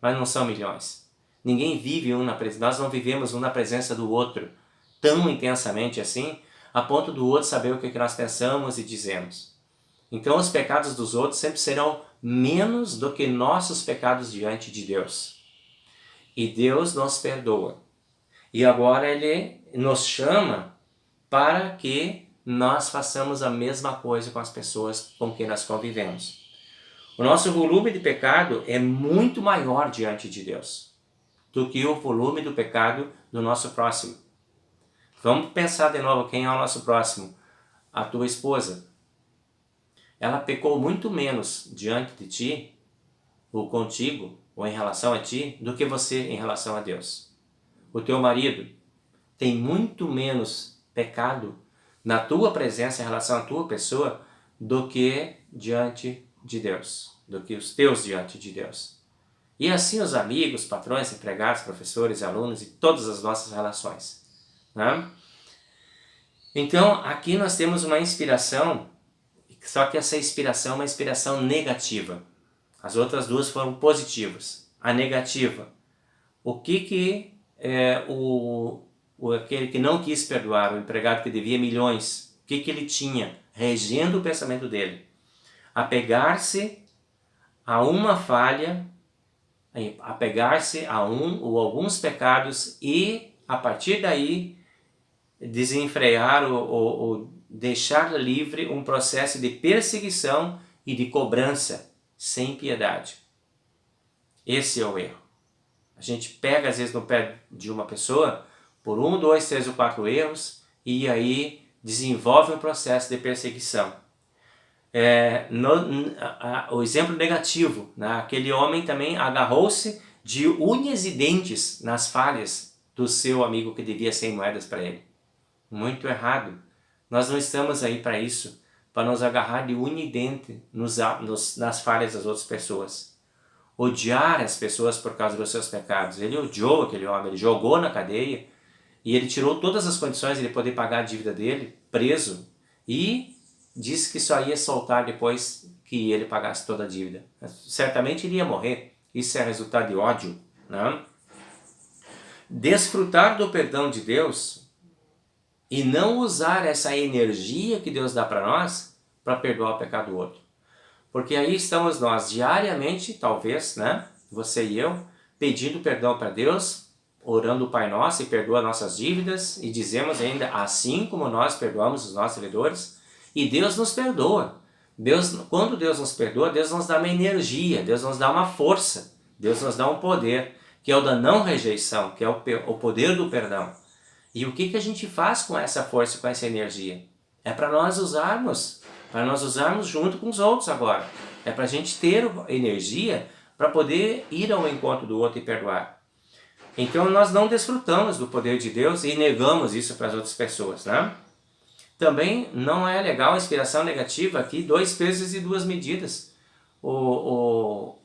Speaker 1: mas não são milhões. Ninguém vive um na presença, nós não vivemos um na presença do outro tão intensamente assim, a ponto do outro saber o que nós pensamos e dizemos. Então os pecados dos outros sempre serão menos do que nossos pecados diante de Deus. E Deus nos perdoa. E agora Ele nos chama para que nós façamos a mesma coisa com as pessoas com quem nós convivemos. O nosso volume de pecado é muito maior diante de Deus do que o volume do pecado do nosso próximo. Vamos pensar de novo quem é o nosso próximo. A tua esposa. Ela pecou muito menos diante de ti, ou contigo, ou em relação a ti, do que você em relação a Deus. O teu marido tem muito menos pecado na tua presença em relação à tua pessoa do que diante de Deus, do que os teus diante de Deus. E assim os amigos, patrões, empregados, professores, alunos e todas as nossas relações. Né? Então aqui nós temos uma inspiração, só que essa inspiração é uma inspiração negativa. As outras duas foram positivas. A negativa, o que aquele que não quis perdoar, o empregado que devia milhões, o que ele tinha regendo o pensamento dele? Apegar-se a uma falha, apegar-se a um ou alguns pecados e, a partir daí, desenfrear ou deixar livre um processo de perseguição e de cobrança sem piedade. Esse é o erro. A gente pega às vezes no pé de uma pessoa por 1, 2, 3 ou 4 erros e aí desenvolve um processo de perseguição. O exemplo negativo, né? Aquele homem também agarrou-se de unhas e dentes nas falhas do seu amigo que devia 100 moedas para ele. Muito errado. Nós não estamos aí para isso, para nos agarrar de unha e dente nas falhas das outras pessoas. Odiar as pessoas por causa dos seus pecados. Ele odiou aquele homem, ele jogou na cadeia e ele tirou todas as condições de ele poder pagar a dívida dele, preso, e disse que só ia soltar depois que ele pagasse toda a dívida. Certamente ele ia morrer. Isso é resultado de ódio. Né? Desfrutar do perdão de Deus e não usar essa energia que Deus dá para nós para perdoar o pecado do outro. Porque aí estamos nós diariamente, talvez, né, você e eu, pedindo perdão para Deus, orando o Pai Nosso e perdoa nossas dívidas, e dizemos ainda, assim como nós perdoamos os nossos devedores, e Deus nos perdoa. Quando Deus nos perdoa, Deus nos dá uma energia, Deus nos dá uma força, Deus nos dá um poder, que é o da não rejeição, que é o poder do perdão. E o que a gente faz com essa força, com essa energia? É para nós usarmos junto com os outros agora. É para a gente ter energia para poder ir ao encontro do outro e perdoar. Então nós não desfrutamos do poder de Deus e negamos isso para as outras pessoas, né? Também não é legal a inspiração negativa aqui, 2 pesos e 2 medidas. O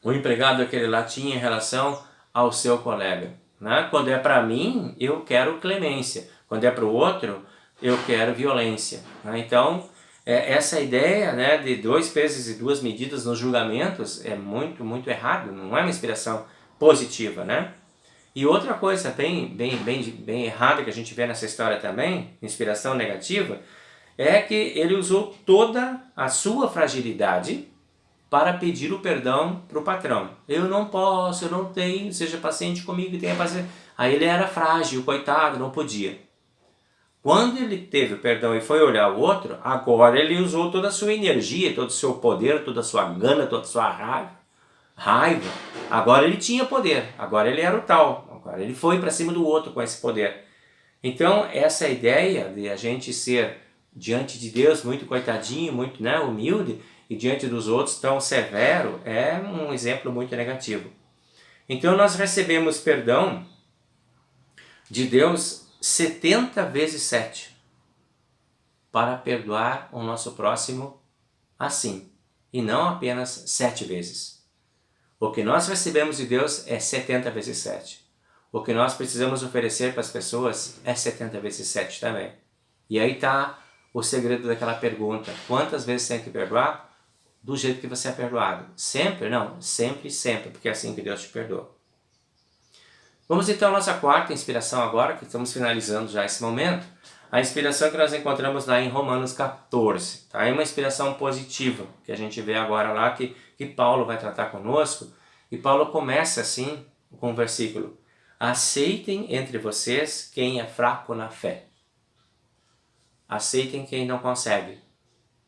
Speaker 1: empregado aquele lá tinha em relação ao seu colega. Né? Quando é para mim, eu quero clemência. Quando é para o outro, eu quero violência. Né? Então, essa ideia, né, de 2 pesos e 2 medidas nos julgamentos é muito, muito errado. Não é uma inspiração positiva, né? E outra coisa bem errada que a gente vê nessa história também, inspiração negativa, é que ele usou toda a sua fragilidade para pedir o perdão para o patrão. Eu não posso, eu não tenho, seja paciente comigo e tenha paciência. Aí ele era frágil, coitado, não podia. Quando ele teve o perdão e foi olhar o outro, agora ele usou toda a sua energia, todo o seu poder, toda a sua gana, toda a sua raiva. Agora ele tinha poder, agora ele era o tal, agora ele foi para cima do outro com esse poder. Então essa ideia de a gente ser diante de Deus muito coitadinho, muito, né, humilde, e diante dos outros tão severo, é um exemplo muito negativo. Então nós recebemos perdão de Deus 70 vezes 7 para perdoar o nosso próximo assim, e não apenas 7 vezes. O que nós recebemos de Deus é 70 vezes 7. O que nós precisamos oferecer para as pessoas é 70 vezes 7 também. E aí está o segredo daquela pergunta: quantas vezes tem que perdoar? Do jeito que você é perdoado. Sempre? Não, sempre, sempre, porque é assim que Deus te perdoa. Vamos então à nossa quarta inspiração agora, que estamos finalizando já esse momento. A inspiração que nós encontramos lá em Romanos 14. Tá? É uma inspiração positiva, que a gente vê agora lá, que Paulo vai tratar conosco. E Paulo começa assim com o versículo: aceitem entre vocês quem é fraco na fé. Aceitem quem não consegue,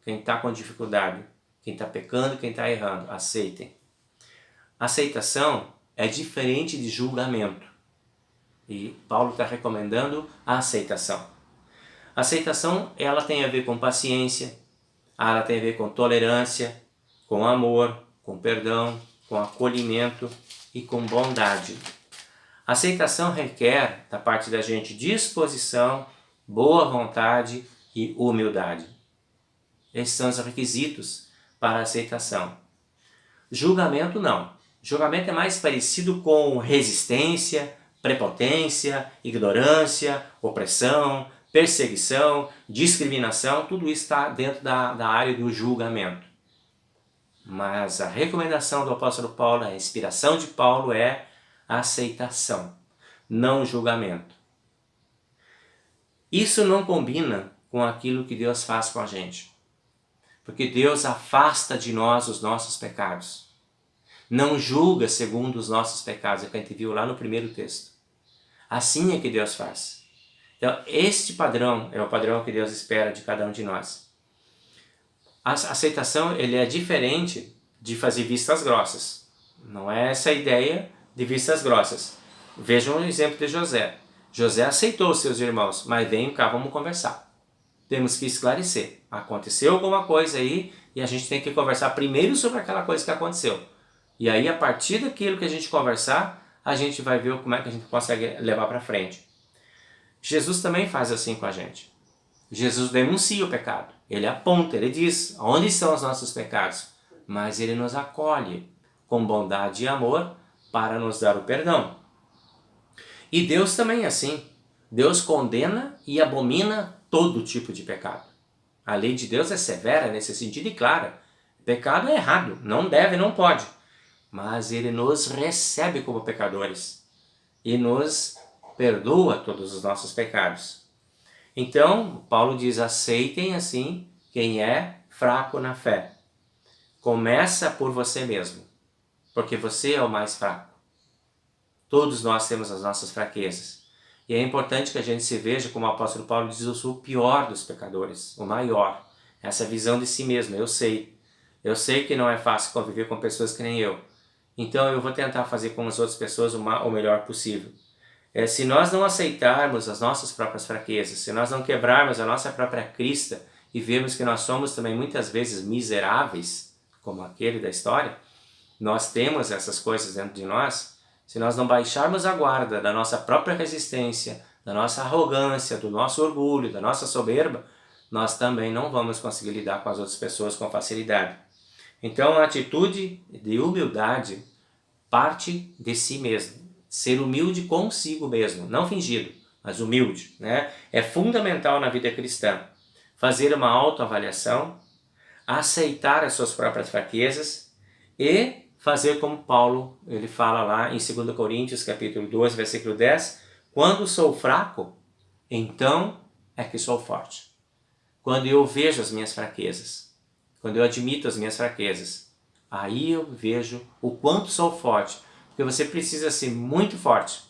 Speaker 1: quem está com dificuldade, quem está pecando, quem está errando. Aceitem. Aceitação é diferente de julgamento. E Paulo está recomendando a aceitação. A aceitação, ela tem a ver com paciência, ela tem a ver com tolerância, com amor, com perdão, com acolhimento e com bondade. A aceitação requer da parte da gente disposição, boa vontade e humildade. Esses são os requisitos para a aceitação. Julgamento não. Julgamento é mais parecido com resistência, prepotência, ignorância, opressão, perseguição, discriminação. Tudo isso está dentro da área do julgamento. Mas a recomendação do apóstolo Paulo, a inspiração de Paulo é a aceitação, não julgamento. Isso não combina com aquilo que Deus faz com a gente. Porque Deus afasta de nós os nossos pecados. Não julga segundo os nossos pecados, é o que a gente viu lá no primeiro texto. Assim é que Deus faz. Então, este padrão é o padrão que Deus espera de cada um de nós. A aceitação, ele é diferente de fazer vistas grossas. Não é essa a ideia de vistas grossas. Vejam o exemplo de José. José aceitou seus irmãos, mas vem cá, vamos conversar. Temos que esclarecer. Aconteceu alguma coisa aí e a gente tem que conversar primeiro sobre aquela coisa que aconteceu. E aí, a partir daquilo que a gente conversar, a gente vai ver como é que a gente consegue levar para frente. Jesus também faz assim com a gente. Jesus denuncia o pecado. Ele aponta, ele diz onde estão os nossos pecados. Mas ele nos acolhe com bondade e amor para nos dar o perdão. E Deus também é assim. Deus condena e abomina todo tipo de pecado. A lei de Deus é severa nesse sentido e clara. Pecado é errado, não deve, não pode. Mas ele nos recebe como pecadores e nos perdoa todos os nossos pecados. Então, Paulo diz: aceitem assim quem é fraco na fé. Começa por você mesmo, porque você é o mais fraco. Todos nós temos as nossas fraquezas. E é importante que a gente se veja, como o apóstolo Paulo diz: eu sou o pior dos pecadores, o maior. Essa visão de si mesmo, eu sei. Eu sei que não é fácil conviver com pessoas que nem eu. Então eu vou tentar fazer com as outras pessoas o melhor possível. Se nós não aceitarmos as nossas próprias fraquezas, se nós não quebrarmos a nossa própria crista e vermos que nós somos também muitas vezes miseráveis, como aquele da história, nós temos essas coisas dentro de nós, se nós não baixarmos a guarda da nossa própria resistência, da nossa arrogância, do nosso orgulho, da nossa soberba, nós também não vamos conseguir lidar com as outras pessoas com facilidade. Então a atitude de humildade parte de si mesmo. Ser humilde consigo mesmo, não fingido, mas humilde, né? É fundamental na vida cristã. Fazer uma autoavaliação, aceitar as suas próprias fraquezas e fazer como Paulo, ele fala lá em 2 Coríntios capítulo 12, versículo 10, quando sou fraco, então é que sou forte. Quando eu vejo as minhas fraquezas, quando eu admito as minhas fraquezas, aí eu vejo o quanto sou forte. Porque você precisa ser muito forte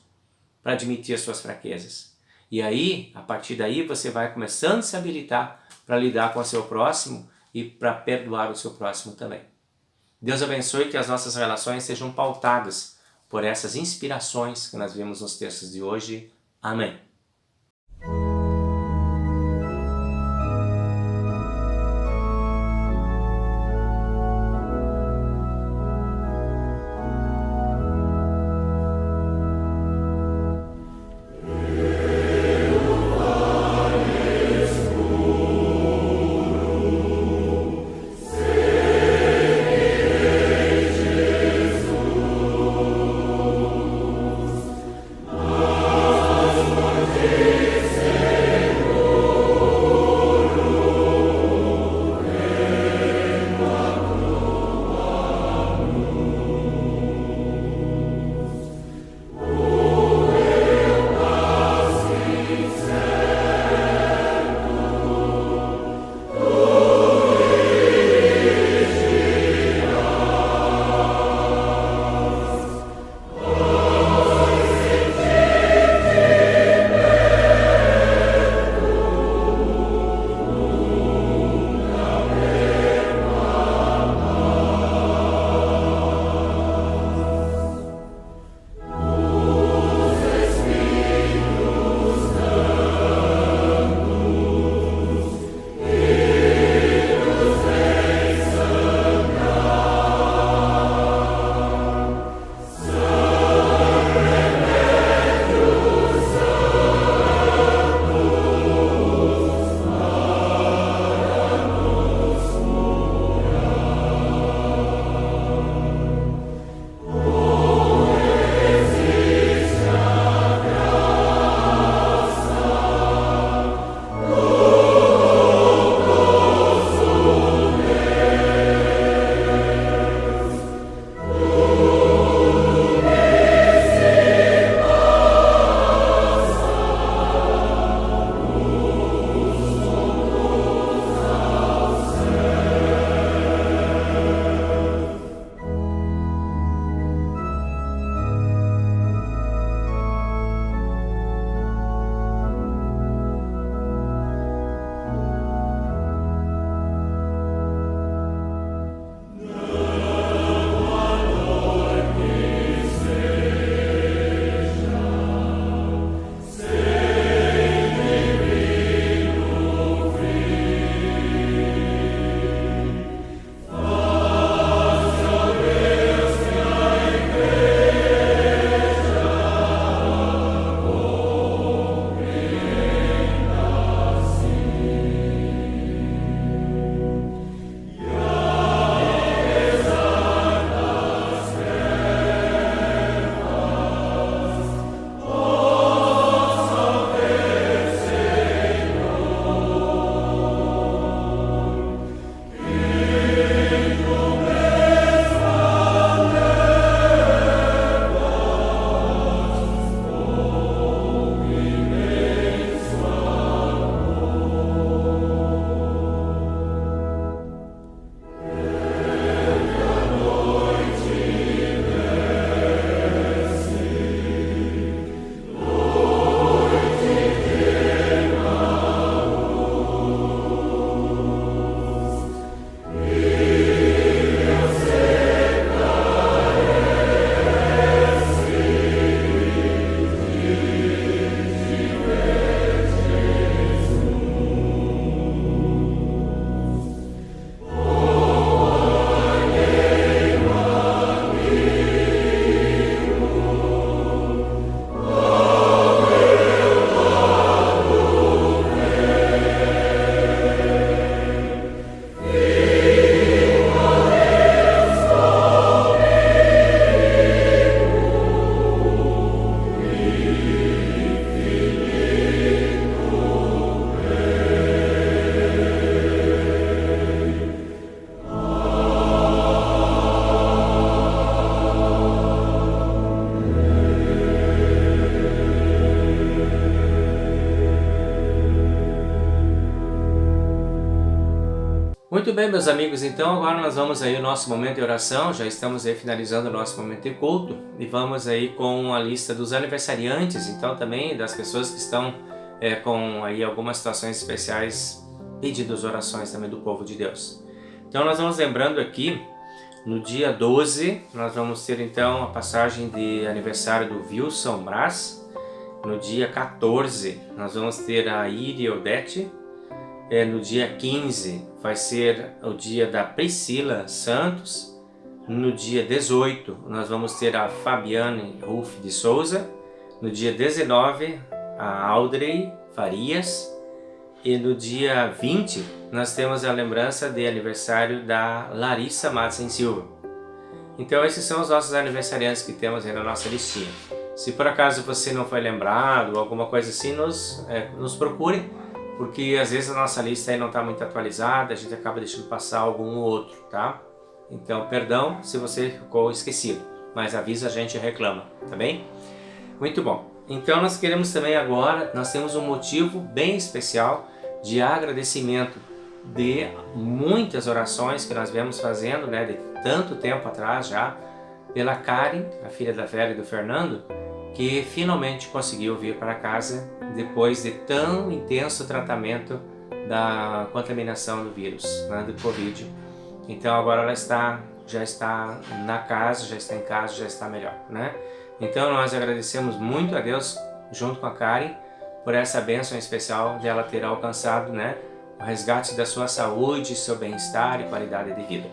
Speaker 1: para admitir as suas fraquezas. E aí, a partir daí, você vai começando a se habilitar para lidar com o seu próximo e para perdoar o seu próximo também. Deus abençoe que as nossas relações sejam pautadas por essas inspirações que nós vimos nos textos de hoje. Amém. bem, meus amigos, então agora nós vamos aí o nosso momento de oração, já estamos aí finalizando o nosso momento de culto e vamos aí com a lista dos aniversariantes, então também das pessoas que estão com aí algumas situações especiais, pedidos, orações também do povo de Deus. Então nós vamos lembrando aqui, no dia 12, nós vamos ter então a passagem de aniversário do Wilson Brás. No dia 14, nós vamos ter a Iri Odete. No dia 15, vai ser o dia da Priscila Santos. No dia 18, nós vamos ter a Fabiane Ruf de Souza. No dia 19, a Audrey Farias. E no dia 20, nós temos a lembrança de aniversário da Larissa Madsen Silva. Então esses são os nossos aniversariantes que temos aí na nossa listinha. Se por acaso você não foi lembrado ou alguma coisa assim, nos procure, porque às vezes a nossa lista aí não está muito atualizada, a gente acaba deixando passar algum ou outro, tá? Então perdão se você ficou esquecido, mas avisa a gente e reclama, tá bem? Muito bom. Então nós queremos também agora, nós temos um motivo bem especial de agradecimento de muitas orações que nós viemos fazendo, né, de tanto tempo atrás já, pela Karen, a filha da Vera e do Fernando, que finalmente conseguiu vir para casa depois de tão intenso tratamento da contaminação do vírus, né, do Covid. Então agora ela já está na casa, já está em casa, já está melhor, né? Então nós agradecemos muito a Deus, junto com a Karen, por essa bênção especial de ela ter alcançado, né, o resgate da sua saúde, seu bem-estar e qualidade de vida.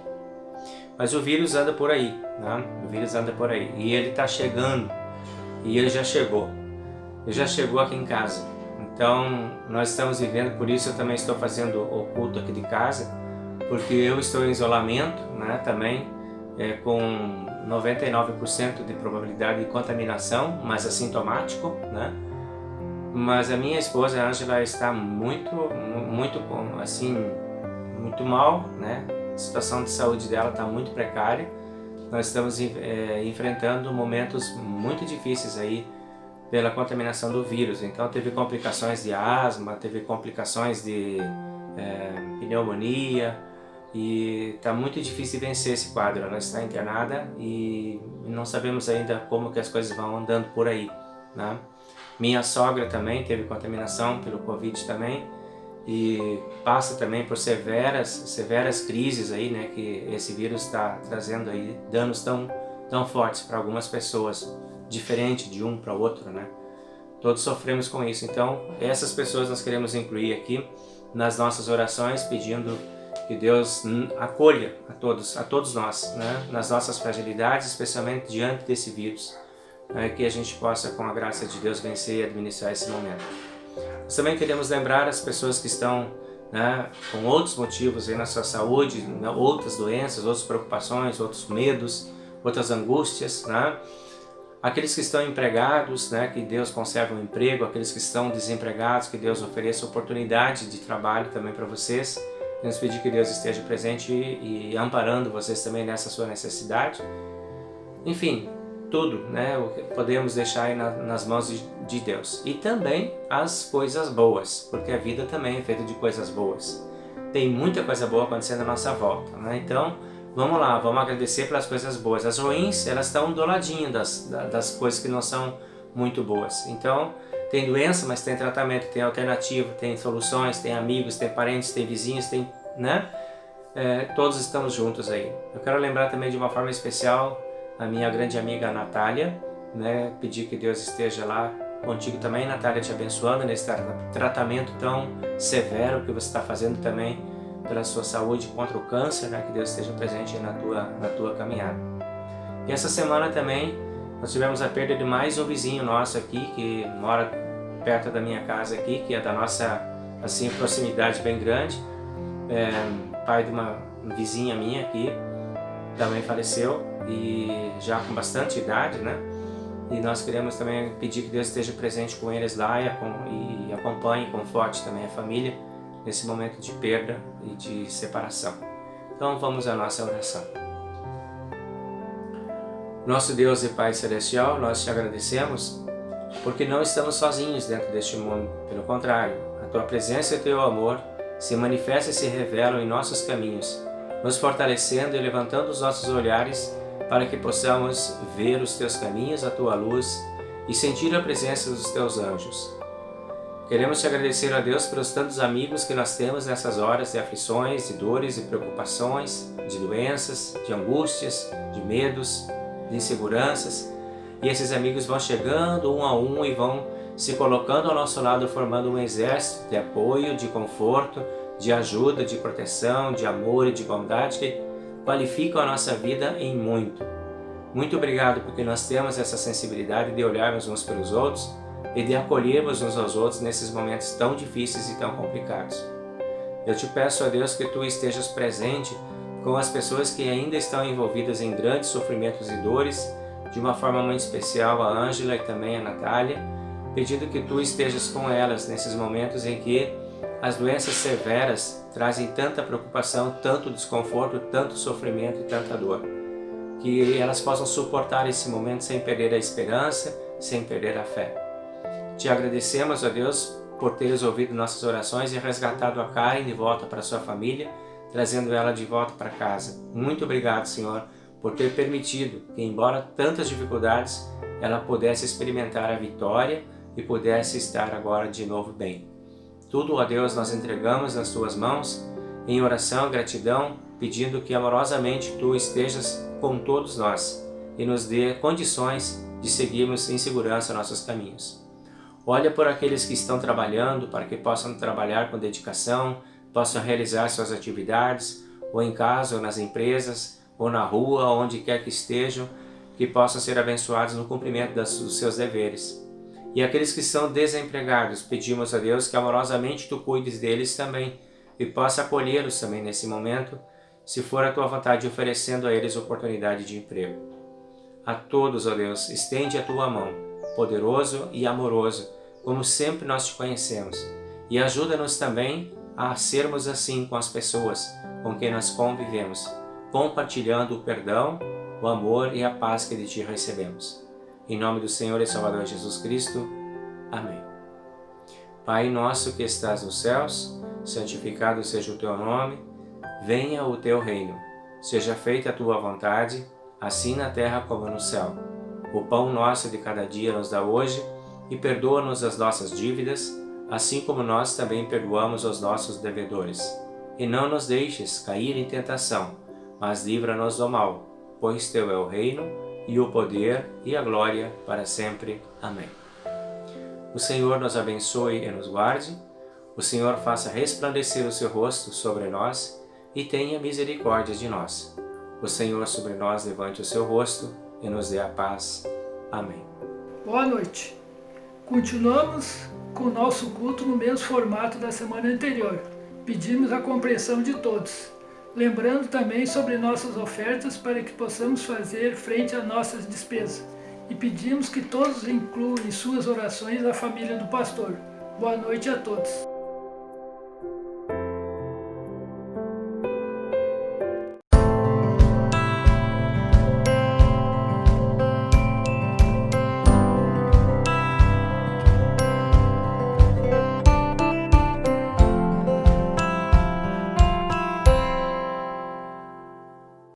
Speaker 1: Mas o vírus anda por aí, né? O vírus anda por aí e ele está chegando, e ele já chegou aqui em casa. Então nós estamos vivendo, por isso eu também estou fazendo o culto aqui de casa, porque eu estou em isolamento, né, também, com 99% de probabilidade de contaminação, mas assintomático, né? Mas a minha esposa, a Ângela, está muito mal, né? A situação de saúde dela está muito precária. Nós estamos enfrentando momentos muito difíceis aí pela contaminação do vírus. Então teve complicações de asma, teve complicações de pneumonia, e está muito difícil de vencer esse quadro. Ela está internada e não sabemos ainda como que as coisas vão andando por aí, né? Minha sogra também teve contaminação pelo Covid também e passa também por severas crises aí, né, que esse vírus está trazendo aí, danos tão fortes para algumas pessoas, diferente de um para o outro, né? Todos sofremos com isso. Então essas pessoas nós queremos incluir aqui nas nossas orações, pedindo que Deus acolha a todos nós, né, nas nossas fragilidades, especialmente diante desse vírus, que a gente possa, com a graça de Deus, vencer e administrar esse momento. Nós também queremos lembrar as pessoas que estão, né, com outros motivos aí na sua saúde, né, outras doenças, outras preocupações, outros medos, outras angústias, né? Aqueles que estão empregados, né, que Deus conserve um emprego, aqueles que estão desempregados, que Deus ofereça oportunidade de trabalho também para vocês. Queremos pedir que Deus esteja presente e amparando vocês também nessa sua necessidade. Enfim, tudo, né, o que podemos deixar aí nas mãos de Deus. E também as coisas boas, porque a vida também é feita de coisas boas. Tem muita coisa boa acontecendo à nossa volta, né? Então, vamos lá, vamos agradecer pelas coisas boas. As ruins, elas estão do ladinho das coisas que não são muito boas. Então, tem doença, mas tem tratamento, tem alternativa, tem soluções, tem amigos, tem parentes, tem vizinhos, tem, né? Todos estamos juntos aí. Eu quero lembrar também de uma forma especial a minha grande amiga Natália, né? Pedir que Deus esteja lá contigo também, Natália, te abençoando nesse tratamento tão severo que você está fazendo também pela sua saúde contra o câncer, né? Que Deus esteja presente na tua caminhada. E essa semana também nós tivemos a perda de mais um vizinho nosso aqui, que mora perto da minha casa aqui, que é da nossa, assim, proximidade bem grande. Pai de uma vizinha minha aqui, também faleceu, e já com bastante idade, né? E nós queremos também pedir que Deus esteja presente com eles lá e acompanhe, conforte também a família nesse momento de perda e de separação. Então vamos à nossa oração. Nosso Deus e Pai Celestial, nós te agradecemos porque não estamos sozinhos dentro deste mundo. Pelo contrário, a tua presença e o teu amor se manifestam e se revelam em nossos caminhos, nos fortalecendo e levantando os nossos olhares para que possamos ver os Teus caminhos, a Tua luz e sentir a presença dos Teus anjos. Queremos te agradecer, ó Deus, pelos tantos amigos que nós temos nessas horas de aflições, de dores, de preocupações, de doenças, de angústias, de medos, de inseguranças. E esses amigos vão chegando um a um e vão se colocando ao nosso lado, formando um exército de apoio, de conforto, de ajuda, de proteção, de amor e de bondade que qualificam a nossa vida em muito. Muito obrigado porque nós temos essa sensibilidade de olharmos uns pelos outros e de acolhermos uns aos outros nesses momentos tão difíceis e tão complicados. Eu te peço, ó Deus, que Tu estejas presente com as pessoas que ainda estão envolvidas em grandes sofrimentos e dores, de uma forma muito especial a Ângela e também a Natália, pedindo que Tu estejas com elas nesses momentos em que as doenças severas trazem tanta preocupação, tanto desconforto, tanto sofrimento e tanta dor. Que elas possam suportar esse momento sem perder a esperança, sem perder a fé. Te agradecemos, ó Deus, por teres ouvido nossas orações e resgatado a Karen de volta para sua família, trazendo ela de volta para casa. Muito obrigado, Senhor, por ter permitido que, embora tantas dificuldades, ela pudesse experimentar a vitória e pudesse estar agora de novo bem. Tudo, ó Deus, nós entregamos nas Tuas mãos, em oração, gratidão, pedindo que amorosamente Tu estejas com todos nós e nos dê condições de seguirmos em segurança nossos caminhos. Olha por aqueles que estão trabalhando, para que possam trabalhar com dedicação, possam realizar suas atividades, ou em casa, ou nas empresas, ou na rua, onde quer que estejam, que possam ser abençoados no cumprimento dos seus deveres. E aqueles que são desempregados, pedimos a Deus que amorosamente Tu cuides deles também, e possa acolhê-los também nesse momento, se for a Tua vontade, oferecendo a eles oportunidade de emprego. A todos, ó Deus, estende a Tua mão, poderoso e amoroso, como sempre nós Te conhecemos, e ajuda-nos também a sermos assim com as pessoas com quem nós convivemos, compartilhando o perdão, o amor e a paz que de Ti recebemos. Em nome do Senhor e Salvador Jesus Cristo. Amém. Pai nosso que estás nos céus, santificado seja o Teu nome, venha o Teu reino, seja feita a Tua vontade, assim na terra como no céu. O pão nosso de cada dia nos dá hoje, e perdoa-nos as nossas dívidas, assim como nós também perdoamos aos nossos devedores. E não nos deixes cair em tentação, mas livra-nos do mal, pois Teu é o reino, e o poder e a glória para sempre. Amém. O Senhor nos abençoe e nos guarde, o Senhor faça resplandecer o seu rosto sobre nós e tenha misericórdia de nós. O Senhor sobre nós levante o seu rosto e nos dê a paz. Amém.
Speaker 5: Boa noite. Continuamos com o nosso culto no mesmo formato da semana anterior. Pedimos a compreensão de todos. Lembrando também sobre nossas ofertas para que possamos fazer frente às nossas despesas. E pedimos que todos incluam em suas orações a família do pastor. Boa noite a todos.